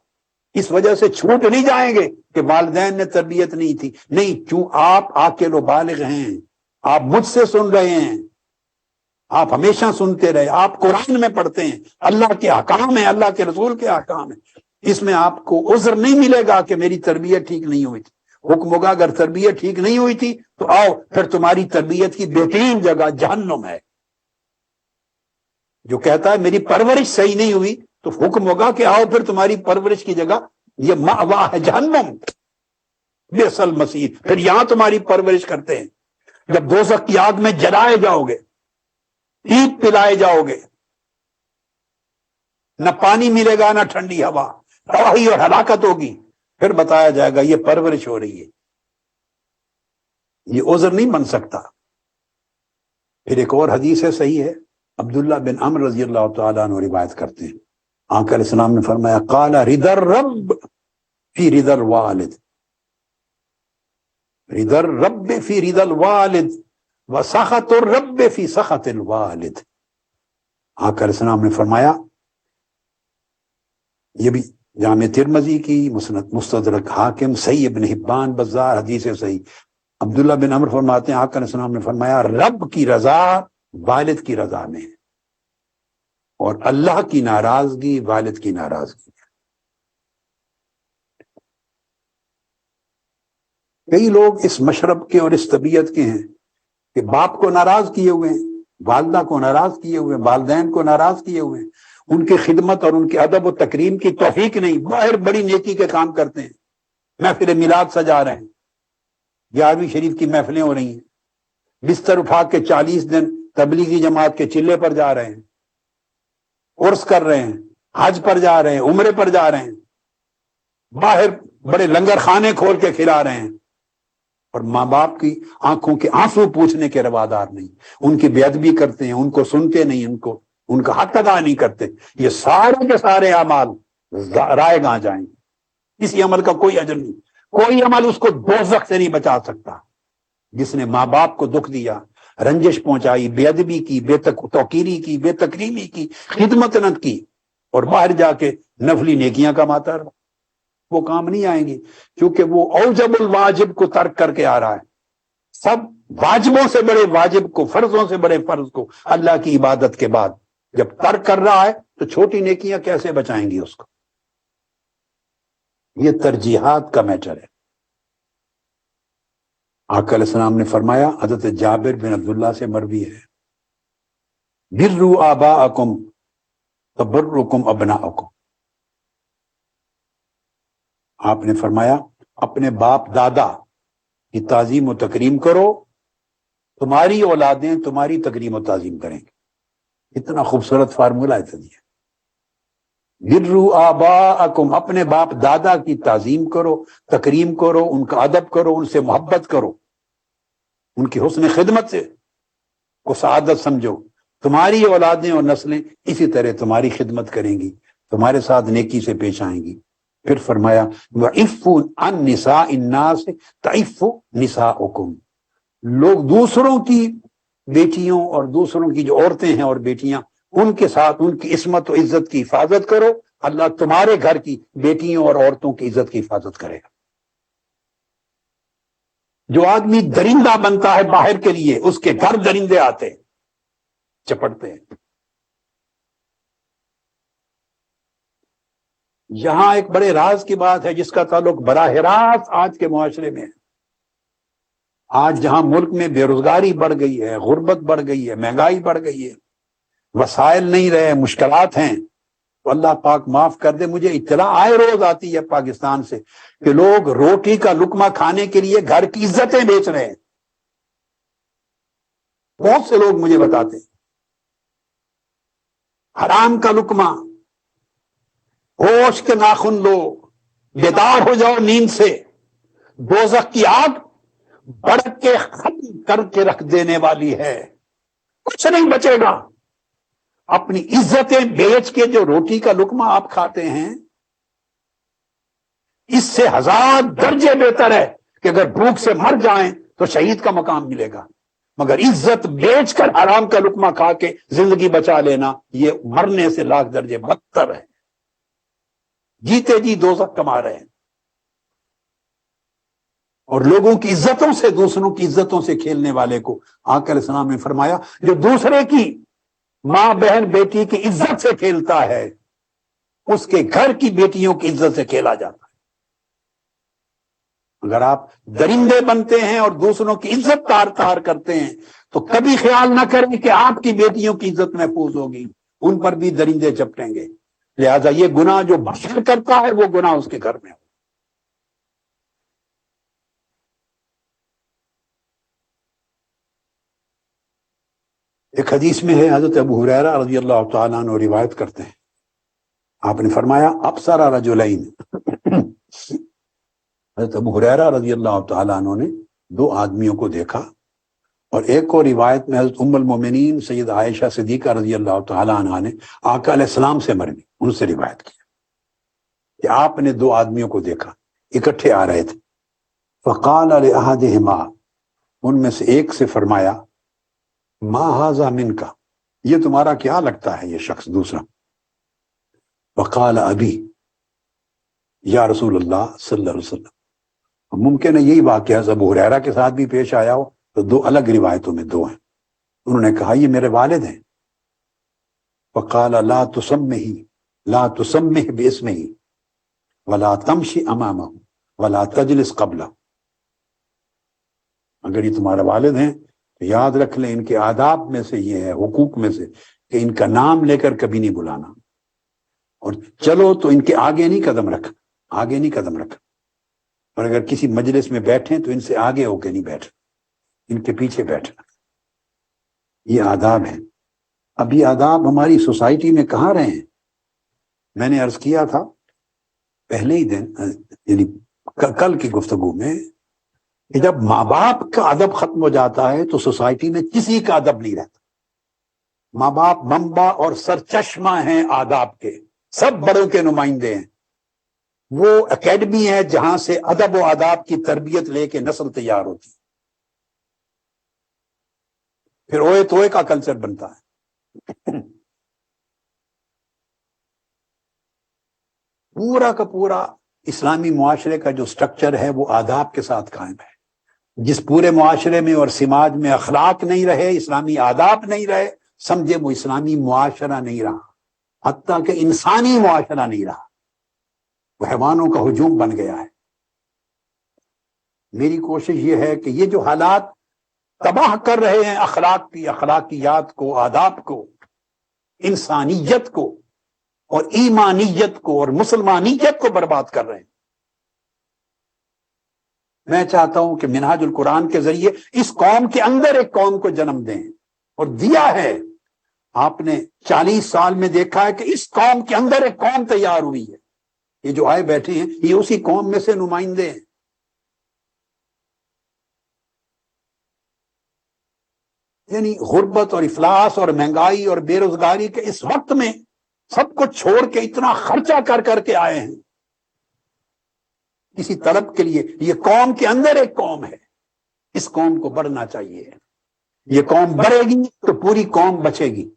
اس وجہ سے چھوٹ نہیں جائیں گے کہ والدین نے تربیت نہیں تھی۔ نہیں، کیوں آپ عاقل و بالغ ہیں، آپ مجھ سے سن رہے ہیں، آپ ہمیشہ سنتے رہے، آپ قرآن میں پڑھتے ہیں، اللہ کے احکام ہیں، اللہ کے رسول کے احکام ہیں، اس میں آپ کو عذر نہیں ملے گا کہ میری تربیت ٹھیک نہیں ہوئی تھی۔ حکم ہوگا اگر تربیت ٹھیک نہیں ہوئی تھی تو آؤ پھر تمہاری تربیت کی بہترین جگہ جہنم ہے۔ جو کہتا ہے میری پرورش صحیح نہیں ہوئی تو حکم ہوگا کہ آؤ پھر تمہاری پرورش کی جگہ یہ مأوا ہے جہنم، بئس المصیر، پھر یہاں تمہاری پرورش کرتے ہیں۔ جب دوزخ کی آگ میں جلائے جاؤ گے، پیپ پلائے جاؤ گے، نہ پانی ملے گا نہ ٹھنڈی ہوا، تباہی اور ہلاکت ہوگی، پھر بتایا جائے گا یہ پرورش ہو رہی ہے، یہ عذر نہیں بن سکتا۔ پھر ایک اور حدیث ہے، صحیح ہے، عبداللہ بن عمرو رضی اللہ تعالیٰ عنہ روایت کرتے ہیں، آقا علیہ السلام نے فرمایا قال رضا الرب فی رضا الوالد، رضا الرب فی رضا الوالد وسخط الرب فی سخط الوالد۔ آقا علیہ السلام نے فرمایا، یہ بھی جامع ترمذی کی، مستدرک حاکم، صحیح ابن حبان، بزار، حدیث صحیح۔ عبداللہ بن عمر فرماتے ہیں آقا علیہ السلام نے فرمایا رب کی رضا والد کی رضا میں ہے، اور اللہ کی ناراضگی والد کی ناراضگی ہے۔ کئی لوگ اس مشرب کے اور اس طبیعت کے ہیں کہ باپ کو ناراض کیے ہوئے ہیں، والدہ کو ناراض کیے ہوئے ہیں، والدین کو ناراض کیے ہوئے ہیں، ان کی خدمت اور ان کے ادب و تکریم کی توفیق نہیں، باہر بڑی نیکی کے کام کرتے ہیں، محفل میلاد سجا رہے ہیں، 11ویں شریف کی محفلیں ہو رہی ہیں، بستر اٹھا کے 40 دن تبلیغی جماعت کے چلے پر جا رہے ہیں، عرس کر رہے ہیں، حج پر جا رہے ہیں، عمرے پر جا رہے ہیں، باہر بڑے لنگر خانے کھول کے کھلا رہے ہیں، اور ماں باپ کی آنکھوں کے آنسو پوچھنے کے روادار نہیں، ان کی بے ادبی کرتے ہیں، ان کو سنتے نہیں، ان کا حق ادا نہیں کرتے۔ یہ سارے کے سارے اعمال رائے گاہ جائیں گے، کسی عمل کا کوئی اجر نہیں، کوئی عمل اس کو دوزخ سے نہیں بچا سکتا۔ جس نے ماں باپ کو دکھ دیا، رنجش پہنچائی، بے ادبی کی، بے توقیری کی، بے تکریمی کی، خدمت نہ کی، اور باہر جا کے نفلی نیکیاں کماتا رہا، وہ کام نہیں آئیں گی، کیونکہ وہ اوجب الواجب کو ترک کر کے آ رہا ہے۔ سب واجبوں سے بڑے واجب کو، فرضوں سے بڑے فرض کو اللہ کی عبادت کے بعد جب ترک کر رہا ہے تو چھوٹی نیکیاں کیسے بچائیں گی اس کو؟ یہ ترجیحات کا میٹر ہے۔ آقا علیہ السلام نے فرمایا، حضرت جابر بن عبداللہ سے مروی ہے، بروا آباءکم تبرکم ابناءکم، آپ نے فرمایا اپنے باپ دادا کی تعظیم و تکریم کرو، تمہاری اولادیں تمہاری تکریم و تعظیم کریں گے۔ اتنا خوبصورت فارمولہ ہے۔ برو آباءکم، اپنے باپ دادا کی تعظیم کرو، تکریم کرو، ان کا ادب کرو، ان سے محبت کرو، ان کی حسن خدمت سے کو سعادت سمجھو. تمہاری اولادیں اور نسلیں اسی طرح تمہاری خدمت کریں گی، تمہارے ساتھ نیکی سے پیش آئیں گی. پھر فرمایا وَعِفُّ عَن نِّسَاءِ النَّاسِ تَعِفُّ نِسَاؤُكُمْ، لوگ دوسروں کی بیٹیوں اور دوسروں کی جو عورتیں ہیں اور بیٹیاں، ان کے ساتھ ان کی عصمت و عزت کی حفاظت کرو، اللہ تمہارے گھر کی بیٹیوں اور عورتوں کی عزت کی حفاظت کرے گا. جو آدمی درندہ بنتا ہے باہر کے لیے، اس کے گھر درندے آتے ہیں، چپٹتے ہیں. یہاں ایک بڑے راز کی بات ہے جس کا تعلق براہ راست آج کے معاشرے میں ہے. آج جہاں ملک میں بے روزگاری بڑھ گئی ہے، غربت بڑھ گئی ہے، مہنگائی بڑھ گئی ہے، وسائل نہیں رہے، مشکلات ہیں، تو اللہ پاک معاف کر دے، مجھے اطلاع آئے روز آتی ہے پاکستان سے کہ لوگ روٹی کا لقمہ کھانے کے لیے گھر کی عزتیں بیچ رہے ہیں. بہت سے لوگ مجھے بتاتے ہیں حرام کا لقمہ، ہوش کے ناخن لو، بیدار ہو جاؤ نیند سے، دوزخ کی آگ بڑھ کے ختم کر کے رکھ دینے والی ہے، کچھ نہیں بچے گا. اپنی عزتیں بیچ کے جو روٹی کا لقمہ آپ کھاتے ہیں، اس سے 1000 درجے بہتر ہے کہ اگر بھوک سے مر جائیں تو شہید کا مقام ملے گا، مگر عزت بیچ کر حرام کا لقمہ کھا کے زندگی بچا لینا، یہ مرنے سے 1,00,000 درجے بدتر ہے. جیتے جی دوزخ کما رہے ہیں. اور لوگوں کی عزتوں سے، دوسروں کی عزتوں سے کھیلنے والے کو آقا علیہ السلام نے فرمایا جو دوسرے کی ماں بہن بیٹی کی عزت سے کھیلتا ہے، اس کے گھر کی بیٹیوں کی عزت سے کھیلا جاتا ہے. اگر آپ درندے بنتے ہیں اور دوسروں کی عزت تار تار کرتے ہیں تو کبھی خیال نہ کریں کہ آپ کی بیٹیوں کی عزت محفوظ ہوگی، ان پر بھی درندے چپٹیں گے. لہذا یہ گناہ جو بشر کرتا ہے وہ گناہ اس کے گھر میں ہو. ایک حدیث میں ہے، حضرت ابو ہریرہ رضی اللہ تعالیٰ عنہ روایت کرتے ہیں، آپ نے فرمایا ابصر رجلین، حضرت ابو ہریرہ رضی اللہ تعالیٰ عنہ نے 2 آدمیوں کو دیکھا. اور ایک اور روایت میں حضرت ام المومنین سید عائشہ صدیقہ رضی اللہ تعالیٰ عنہ نے آقا علیہ السلام سے مروی، ان سے روایت کی کہ آپ نے 2 آدمیوں کو دیکھا، اکٹھے آ رہے تھے. فقال لأحدہما، ان میں سے ایک سے فرمایا ما ھذا منک، یہ تمہارا کیا لگتا ہے یہ شخص دوسرا. وقال ابی، یا رسول اللہ صلی اللہ علیہ وسلم. ممکن ہے یہی واقعہ ابو ہریرہ کے ساتھ بھی پیش آیا ہو، تو 2 الگ روایتوں میں 2 ہیں. انہوں نے کہا یہ میرے والد ہیں. فقال لا تسمہ باسمہ ولا تمشی امامہ ولا تجلس قبلہ، اگر یہ تمہارے والد ہیں تو یاد رکھ لیں ان کے آداب میں سے یہ ہے، حقوق میں سے، کہ ان کا نام لے کر کبھی نہیں بلانا، اور چلو تو ان کے آگے نہیں قدم رکھنا، اور اگر کسی مجلس میں بیٹھیں تو ان سے آگے ہو کے نہیں بیٹھنا، ان کے پیچھے بیٹھنا. یہ آداب ہیں. اب یہ آداب ہماری سوسائٹی میں کہاں رہے ہیں؟ میں نے عرض کیا تھا پہلے ہی دن، یعنی کل کی گفتگو میں، کہ جب ماں باپ کا ادب ختم ہو جاتا ہے تو سوسائٹی میں کسی کا ادب نہیں رہتا. ماں باپ منبع اور سرچشمہ ہیں آداب کے، سب بڑوں کے نمائندے ہیں. وہ اکیڈمی ہے جہاں سے ادب و آداب کی تربیت لے کے نسل تیار ہوتی ہے. پھر اوئے توئے کا کلچر بنتا ہے. پورا کا پورا اسلامی معاشرے کا جو سٹرکچر ہے وہ آداب کے ساتھ قائم ہے. جس پورے معاشرے میں اور سماج میں اخلاق نہیں رہے، اسلامی آداب نہیں رہے، سمجھے وہ اسلامی معاشرہ نہیں رہا، حتیٰ کہ انسانی معاشرہ نہیں رہا، وہ حیوانوں کا ہجوم بن گیا ہے. میری کوشش یہ ہے کہ یہ جو حالات تباہ کر رہے ہیں اخلاقیات کو، آداب کو، انسانیت کو اور ایمانیت کو اور مسلمانیت کو برباد کر رہے ہیں، میں چاہتا ہوں کہ منہاج القرآن کے ذریعے اس قوم کے اندر ایک قوم کو جنم دیں، اور دیا ہے. آپ نے 40 سال میں دیکھا ہے کہ اس قوم کے اندر ایک قوم تیار ہوئی ہے، یہ جو آئے بیٹھے ہیں یہ اسی قوم میں سے نمائندے ہیں۔ یعنی غربت اور افلاس اور مہنگائی اور بے روزگاری کے اس وقت میں سب کچھ چھوڑ کے اتنا خرچہ کر کر کے آئے ہیں کسی طلب کے لیے۔ یہ قوم کے اندر ایک قوم ہے، اس قوم کو بڑھنا چاہیے۔ یہ قوم بڑھے گی تو پوری قوم بچے گی۔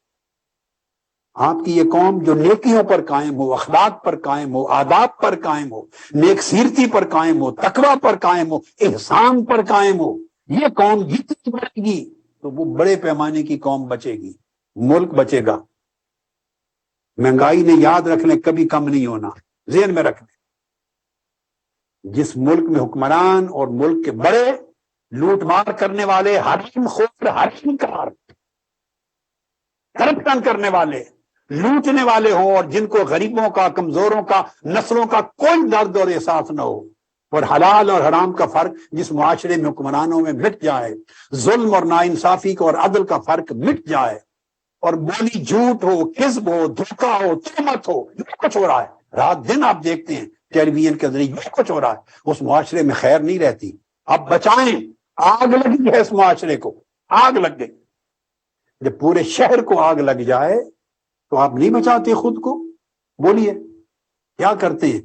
آپ کی یہ قوم جو نیکیوں پر قائم ہو، اخلاق پر قائم ہو، آداب پر قائم ہو، نیک سیرتی پر قائم ہو، تقوی پر قائم ہو، احسان پر قائم ہو، یہ قوم جتنی بڑھے گی تو وہ بڑے پیمانے کی قوم بچے گی، ملک بچے گا۔ مہنگائی نے یاد رکھ لیں کبھی کم نہیں ہونا، ذہن میں رکھ لیں۔ جس ملک میں حکمران اور ملک کے بڑے لوٹ مار کرنے والے، حرام خور، حرام کار، کرپشن کرنے والے، لوٹنے والے ہوں، اور جن کو غریبوں کا، کمزوروں کا، نسلوں کا کوئی درد اور احساس نہ ہو، اور حلال اور حرام کا فرق جس معاشرے میں حکمرانوں میں مٹ جائے، ظلم اور ناانصافی کا اور عدل کا فرق مٹ جائے، اور بولی جھوٹ ہو، کذب ہو، دھوکہ ہو، تہمت ہو، یہ کچھ ہو رہا ہے رات دن، آپ دیکھتے ہیں ٹیلی ویژن کے ذریعے یہ کچھ ہو رہا ہے، اس معاشرے میں خیر نہیں رہتی۔ اب بچائیں، آگ لگی ہے اس معاشرے کو، آگ لگ گئی۔ جب پورے شہر کو آگ لگ جائے تو آپ نہیں بچاتے خود کو؟ بولیے کیا کرتے ہیں؟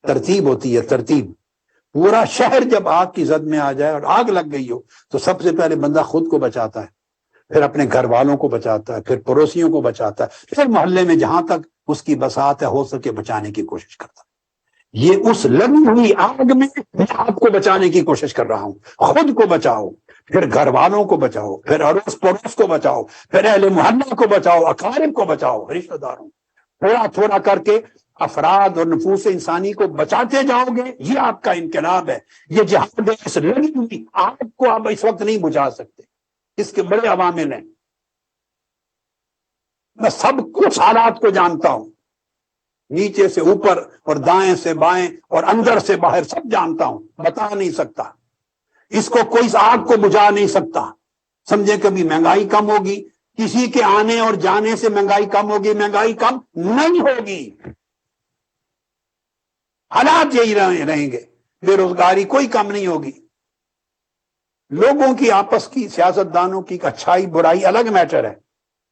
ترتیب ہوتی ہے، ترتیب۔ پورا شہر جب آگ کی زد میں آ جائے اور آگ لگ گئی ہو تو سب سے پہلے بندہ خود کو بچاتا ہے، پھر اپنے گھر والوں کو بچاتا ہے، پھر پڑوسیوں کو بچاتا ہے، پھر محلے میں جہاں تک اس کی بساط ہے ہو سکے بچانے کی کوشش کرتا ہے۔ یہ اس لگی ہوئی آگ میں میں آپ کو بچانے کی کوشش کر رہا ہوں۔ خود کو بچاؤ، پھر گھر والوں کو بچاؤ، پھر اڑوس پڑوس کو بچاؤ، پھر اہل محلہ کو بچاؤ، اقارب کو بچاؤ، رشتہ داروں، تھوڑا تھوڑا کر کے افراد اور نفوس انسانی کو بچاتے جاؤ گے۔ یہ آپ کا انقلاب ہے، یہ جہاد ہے۔ اس لگی ہوئی آگ کو آپ اس وقت نہیں بجھا سکتے، اس کے بڑے عوامل ہیں۔ میں سب کچھ حالات کو جانتا ہوں، نیچے سے اوپر اور دائیں سے بائیں اور اندر سے باہر سب جانتا ہوں، بتا نہیں سکتا۔ اس کو کوئی اس آگ کو بجھا نہیں سکتا۔ سمجھے کبھی مہنگائی کم ہوگی، کسی کے آنے اور جانے سے مہنگائی کم ہوگی؟ مہنگائی کم نہیں ہوگی، حالات یہی رہیں گے۔ بے روزگاری کوئی کم نہیں ہوگی۔ لوگوں کی آپس کی، سیاستدانوں کی اچھائی برائی الگ میٹر ہے،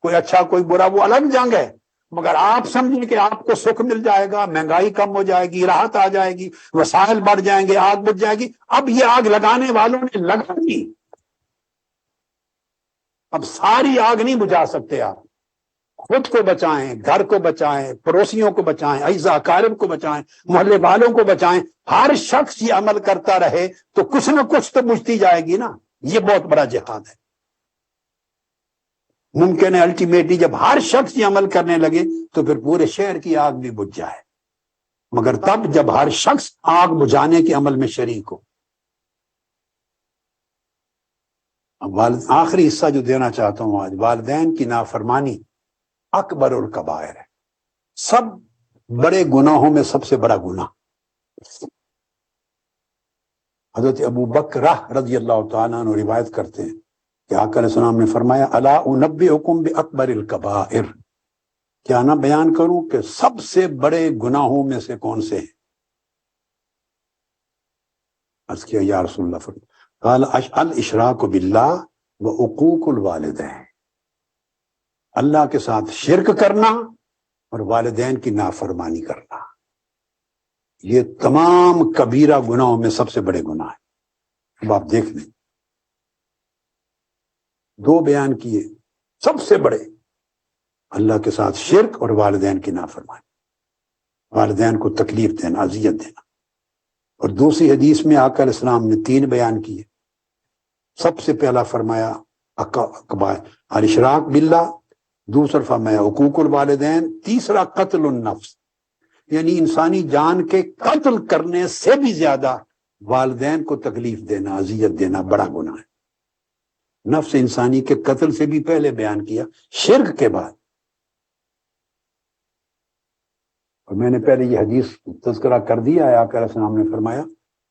کوئی اچھا کوئی برا وہ الگ جنگ ہے، مگر آپ سمجھیں کہ آپ کو سکھ مل جائے گا، مہنگائی کم ہو جائے گی، راحت آ جائے گی، وسائل بڑھ جائیں گے، آگ بجھ جائے گی۔ اب یہ آگ لگانے والوں نے لگا دی، اب ساری آگ نہیں بجھا سکتے آپ۔ خود کو بچائیں، گھر کو بچائیں، پڑوسیوں کو بچائیں، اعزا اقارب کو بچائیں، محلے والوں کو بچائیں۔ ہر شخص یہ عمل کرتا رہے تو کچھ نہ کچھ تو بجھتی جائے گی نا۔ یہ بہت بڑا جہاد ہے۔ ممکن ہے الٹیمیٹلی جب ہر شخص یہ عمل کرنے لگے تو پھر پورے شہر کی آگ بھی بجھ جائے، مگر تب جب ہر شخص آگ بجھانے کے عمل میں شریک ہو۔ اب آخری حصہ جو دینا چاہتا ہوں آج، والدین کی نافرمانی اکبر الکبائر ہے، سب بڑے گناہوں میں سب سے بڑا گناہ۔ حضرت ابو بکر رضی اللہ تعالیٰ عنہ روایت کرتے ہیں کہ آقا علیہ السلام نے فرمایا، الا انبئکم باکبر الکبائر، کیا نہ بیان کروں کہ سب سے بڑے گناہوں میں سے کون سے ہیں؟ عرض کیا یا رسول اللہ، قال الاشراک باللہ وعقوق الوالدین، اللہ کے ساتھ شرک کرنا اور والدین کی نافرمانی کرنا، یہ تمام کبیرہ گناہوں میں سب سے بڑے گناہ ہیں۔ اب آپ دیکھ لیں، دو بیان کیے سب سے بڑے، اللہ کے ساتھ شرک اور والدین کی نافرمانی، والدین کو تکلیف دینا، اذیت دینا۔ اور دوسری حدیث میں آقا علیہ السلام نے 3 بیان کیے۔ سب سے پہلا فرمایا الاشراک باللہ، دوسرا فرمایا حقوق الوالدین، تیسرا قتل النفس، یعنی انسانی جان کے قتل کرنے سے بھی زیادہ والدین کو تکلیف دینا، اذیت دینا بڑا گناہ ہے۔ نفس انسانی کے قتل سے بھی پہلے بیان کیا، شرک کے بعد۔ اور میں نے پہلے یہ حدیث تذکرہ کر دیا ہے، آقا علیہ السلام نے فرمایا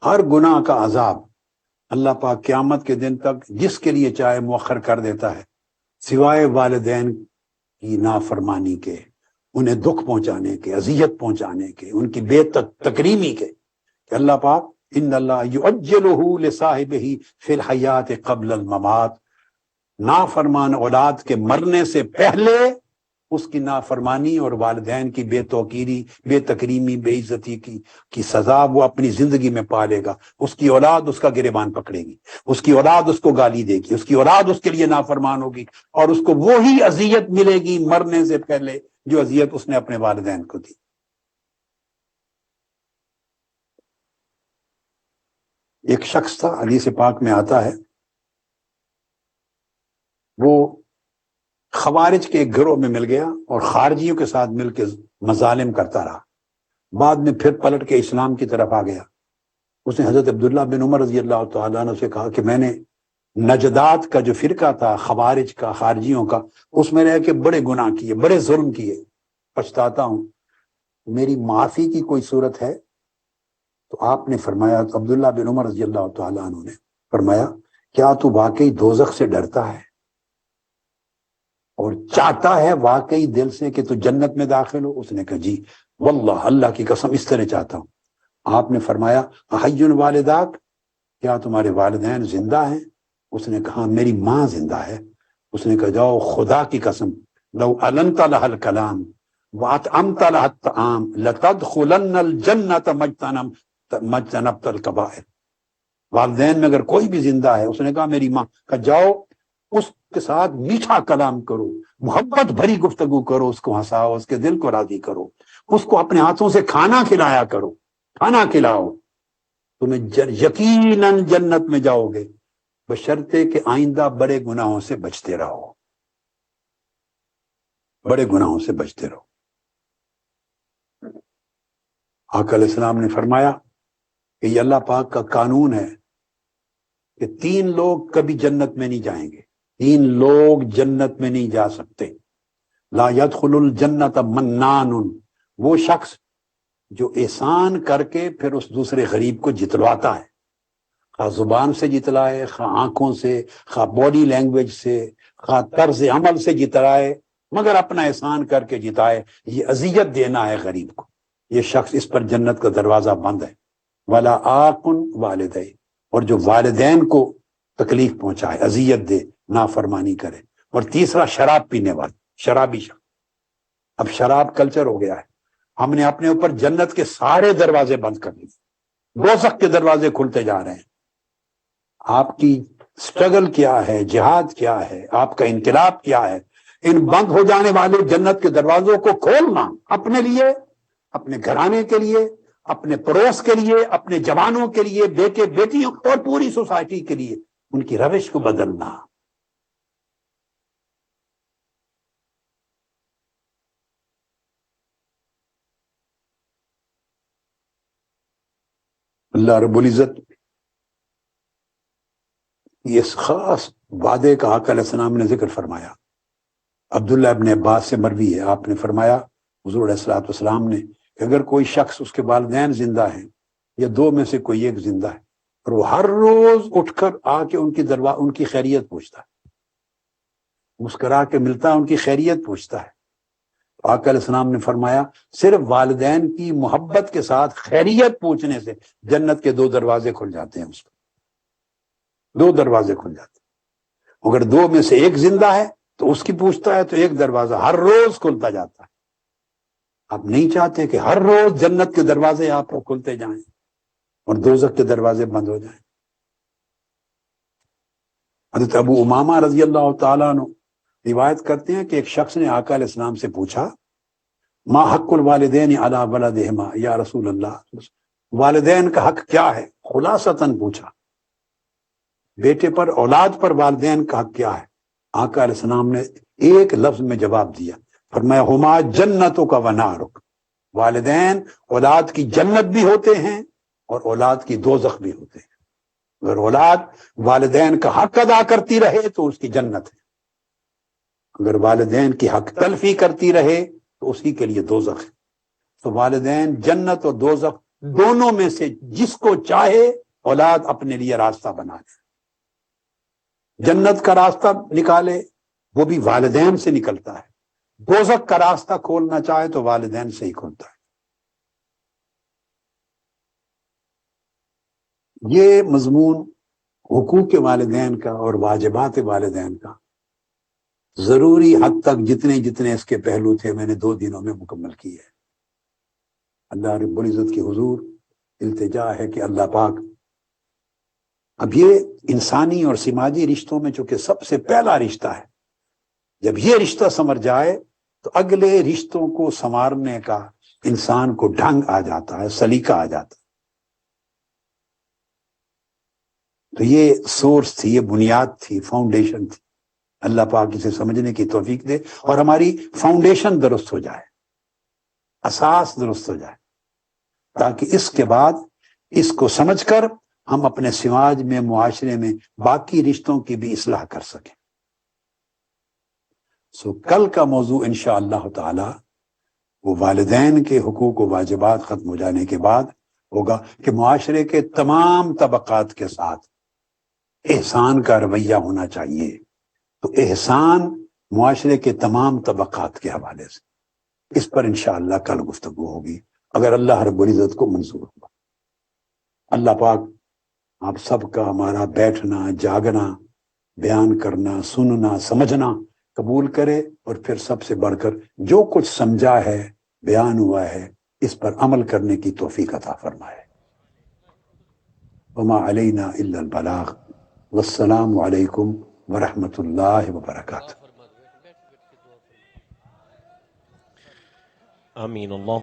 ہر گناہ کا عذاب اللہ پاک قیامت کے دن تک جس کے لیے چاہے مؤخر کر دیتا ہے، سوائے والدین کی نافرمانی کے، انہیں دکھ پہنچانے کے، اذیت پہنچانے کے، ان کی بے تکریمی کے، کہ اللہ پاک ان اللہ یعجلہ لصاحبہ فی الحیات قبل الممات، نافرمان اولاد کے مرنے سے پہلے اس کی نافرمانی اور والدین کی بے توقیری، بے تکریمی، بے عزتی کی سزا وہ اپنی زندگی میں پالے گا۔ اس کی اولاد اس کا گریبان پکڑے گی، اس کی اولاد اس کو گالی دے گی، اس کی اولاد اس کے لیے نافرمان ہوگی، اور اس کو وہی اذیت ملے گی مرنے سے پہلے جو اذیت اس نے اپنے والدین کو دی۔ ایک شخص تھا، حدیث پاک میں آتا ہے، وہ خوارج کے ایک گروہ میں مل گیا اور خارجیوں کے ساتھ مل کے مظالم کرتا رہا، بعد میں پھر پلٹ کے اسلام کی طرف آ گیا۔ اس نے حضرت عبداللہ بن عمر رضی اللہ تعالیٰ عنہ سے کہا کہ میں نے نجدات کا جو فرقہ تھا خوارج کا، خارجیوں کا، اس میں رہ کے بڑے گناہ کیے، بڑے ظلم کیے، پچھتاتا ہوں، میری معافی کی کوئی صورت ہے؟ تو آپ نے فرمایا، تو عبداللہ بن عمر رضی اللہ تعالیٰ عنہ نے فرمایا، کیا تو واقعی دوزخ سے ڈرتا ہے اور چاہتا ہے واقعی دل سے کہ تو جنت میں داخل ہو؟ اس نے کہا جی واللہ، اللہ کی قسم اس طرح چاہتا ہوں۔ آپ نے فرمایا احی والداک، کیا تمہارے والدین زندہ ہیں؟ اس نے کہا میری ماں زندہ ہے۔ اس نے کہا جاؤ خدا کی قسم، لو علنت لها الکلام واطعمت لها الطعام لتدخلن الجنت مجتنبت الکبائر۔ والدین میں اگر کوئی بھی زندہ ہے، اس نے کہا میری ماں، کہ جاؤ اس کے ساتھ میٹھا کلام کرو، محبت بھری گفتگو کرو، اس کو ہنساؤ، اس کے دل کو راضی کرو، اس کو اپنے ہاتھوں سے کھانا کھلایا کرو، کھانا کھلاؤ، تمہیں یقیناً جنت میں جاؤ گے، بشرطے کہ آئندہ بڑے گناہوں سے بچتے رہو، بڑے گناہوں سے بچتے رہو۔ آقا علیہ السلام نے فرمایا کہ یہ اللہ پاک کا قانون ہے کہ 3 لوگ کبھی جنت میں نہیں جائیں گے، 3 لوگ جنت میں نہیں جا سکتے۔ لا يدخل الجنت منان، وہ شخص جو احسان کر کے پھر اس دوسرے غریب کو جتلواتا ہے، خواہ زبان سے جتلائے، خواہ آنکھوں سے، خواہ باڈی لینگویج سے، خواہ طرز عمل سے جتلائے، مگر اپنا احسان کر کے جتائے، یہ اذیت دینا ہے غریب کو، یہ شخص، اس پر جنت کا دروازہ بند ہے۔ ولا آقن والدے، اور جو والدین کو تکلیف پہنچائے، اذیت دے، نافرمانی کرے۔ اور تیسرا شراب پینے والا، شرابی شخص۔ اب شراب کلچر ہو گیا ہے، ہم نے اپنے اوپر جنت کے سارے دروازے بند کر دیے، دوزخ کے دروازے کھلتے جا رہے ہیں۔ آپ کی سٹرگل کیا ہے، جہاد کیا ہے، آپ کا انقلاب کیا ہے؟ ان بند ہو جانے والے جنت کے دروازوں کو کھولنا، اپنے لیے، اپنے گھرانے کے لیے، اپنے پڑوس کے لیے، اپنے جوانوں کے لیے، بیٹے بیٹیوں اور پوری سوسائٹی کے لیے، ان کی روش کو بدلنا۔ اللہ رب العزت اس خاص وعدے کا آقا علیہ السلام نے ذکر فرمایا۔ عبداللہ ابن عباس سے مروی ہے، آپ نے فرمایا حضور علیہ الصلوۃ والسلام نے کہ اگر کوئی شخص، اس کے والدین زندہ ہیں یا 2 میں سے کوئی ایک زندہ ہے، اور وہ ہر روز اٹھ کر آ کے ان کی خیریت پوچھتا ہے، مسکرا کے ملتا ہے، ان کی خیریت پوچھتا ہے، آقا علیہ السلام نے فرمایا صرف والدین کی محبت کے ساتھ خیریت پوچھنے سے جنت کے 2 دروازے کھل جاتے ہیں، اس کو 2 دروازے کھل جاتے ہیں۔ اگر 2 میں سے ایک زندہ ہے تو اس کی پوچھتا ہے تو ایک دروازہ ہر روز کھلتا جاتا ہے۔ آپ نہیں چاہتے کہ ہر روز جنت کے دروازے آپ کو کھلتے جائیں اور دوزخ کے دروازے بند ہو جائیں۔ حضرت ابو امامہ رضی اللہ تعالیٰ عنہ روایت کرتے ہیں کہ ایک شخص نے آقا علیہ السلام سے پوچھا ما حق الوالدین علی ولدہما، یا رسول اللہ، والدین کا حق کیا ہے؟ خلاصتاً پوچھا، بیٹے پر، اولاد پر والدین کا حق کیا ہے؟ آقا علیہ السلام نے ایک لفظ میں جواب دیا، فرمایا ہما جنتوں کا ونارک، والدین اولاد کی جنت بھی ہوتے ہیں اور اولاد کی دوزخ بھی ہوتے ہیں۔ اگر اولاد والدین کا حق ادا کرتی رہے تو اس کی جنت ہے، اگر والدین کی حق تلفی کرتی رہے تو اسی کے لیے دوزخ ہے۔ تو والدین جنت اور دوزخ دونوں میں سے جس کو چاہے اولاد اپنے لیے راستہ بنا لے، جنت کا راستہ نکالے وہ بھی والدین سے نکلتا ہے، دوزخ کا راستہ کھولنا چاہے تو والدین سے ہی کھولتا ہے. یہ مضمون حقوق والدین کا اور واجبات والدین کا ضروری حد تک جتنے اس کے پہلو تھے میں نے 2 دنوں میں مکمل کی ہے. اللہ رب العزت کی حضور التجا ہے کہ اللہ پاک اب یہ انسانی اور سماجی رشتوں میں چونکہ سب سے پہلا رشتہ ہے، جب یہ رشتہ سمر جائے تو اگلے رشتوں کو سنوارنے کا انسان کو ڈھنگ آ جاتا ہے، سلیقہ آ جاتا ہے. تو یہ سورس تھی، یہ بنیاد تھی، فاؤنڈیشن تھی. اللہ پاک اسے سمجھنے کی توفیق دے اور ہماری فاؤنڈیشن درست ہو جائے، اساس درست ہو جائے، تاکہ اس کے بعد اس کو سمجھ کر ہم اپنے سماج میں، معاشرے میں باقی رشتوں کی بھی اصلاح کر سکیں. کل کا موضوع انشاءاللہ تعالی وہ والدین کے حقوق و واجبات ختم ہو جانے کے بعد ہوگا کہ معاشرے کے تمام طبقات کے ساتھ احسان کا رویہ ہونا چاہیے. تو احسان معاشرے کے تمام طبقات کے حوالے سے اس پر انشاءاللہ کل گفتگو ہوگی اگر اللہ رب العزت کو منظور ہوا. اللہ پاک آپ سب کا ہمارا بیٹھنا، جاگنا، بیان کرنا، سننا، سمجھنا قبول کرے اور پھر سب سے بڑھ کر جو کچھ سمجھا ہے، بیان ہوا ہے، اس پر عمل کرنے کی توفیق عطا فرمائے. وما علینا الا البلاغ والسلام علیکم ورحمۃ اللہ وبرکاتہ. آمین. اللہ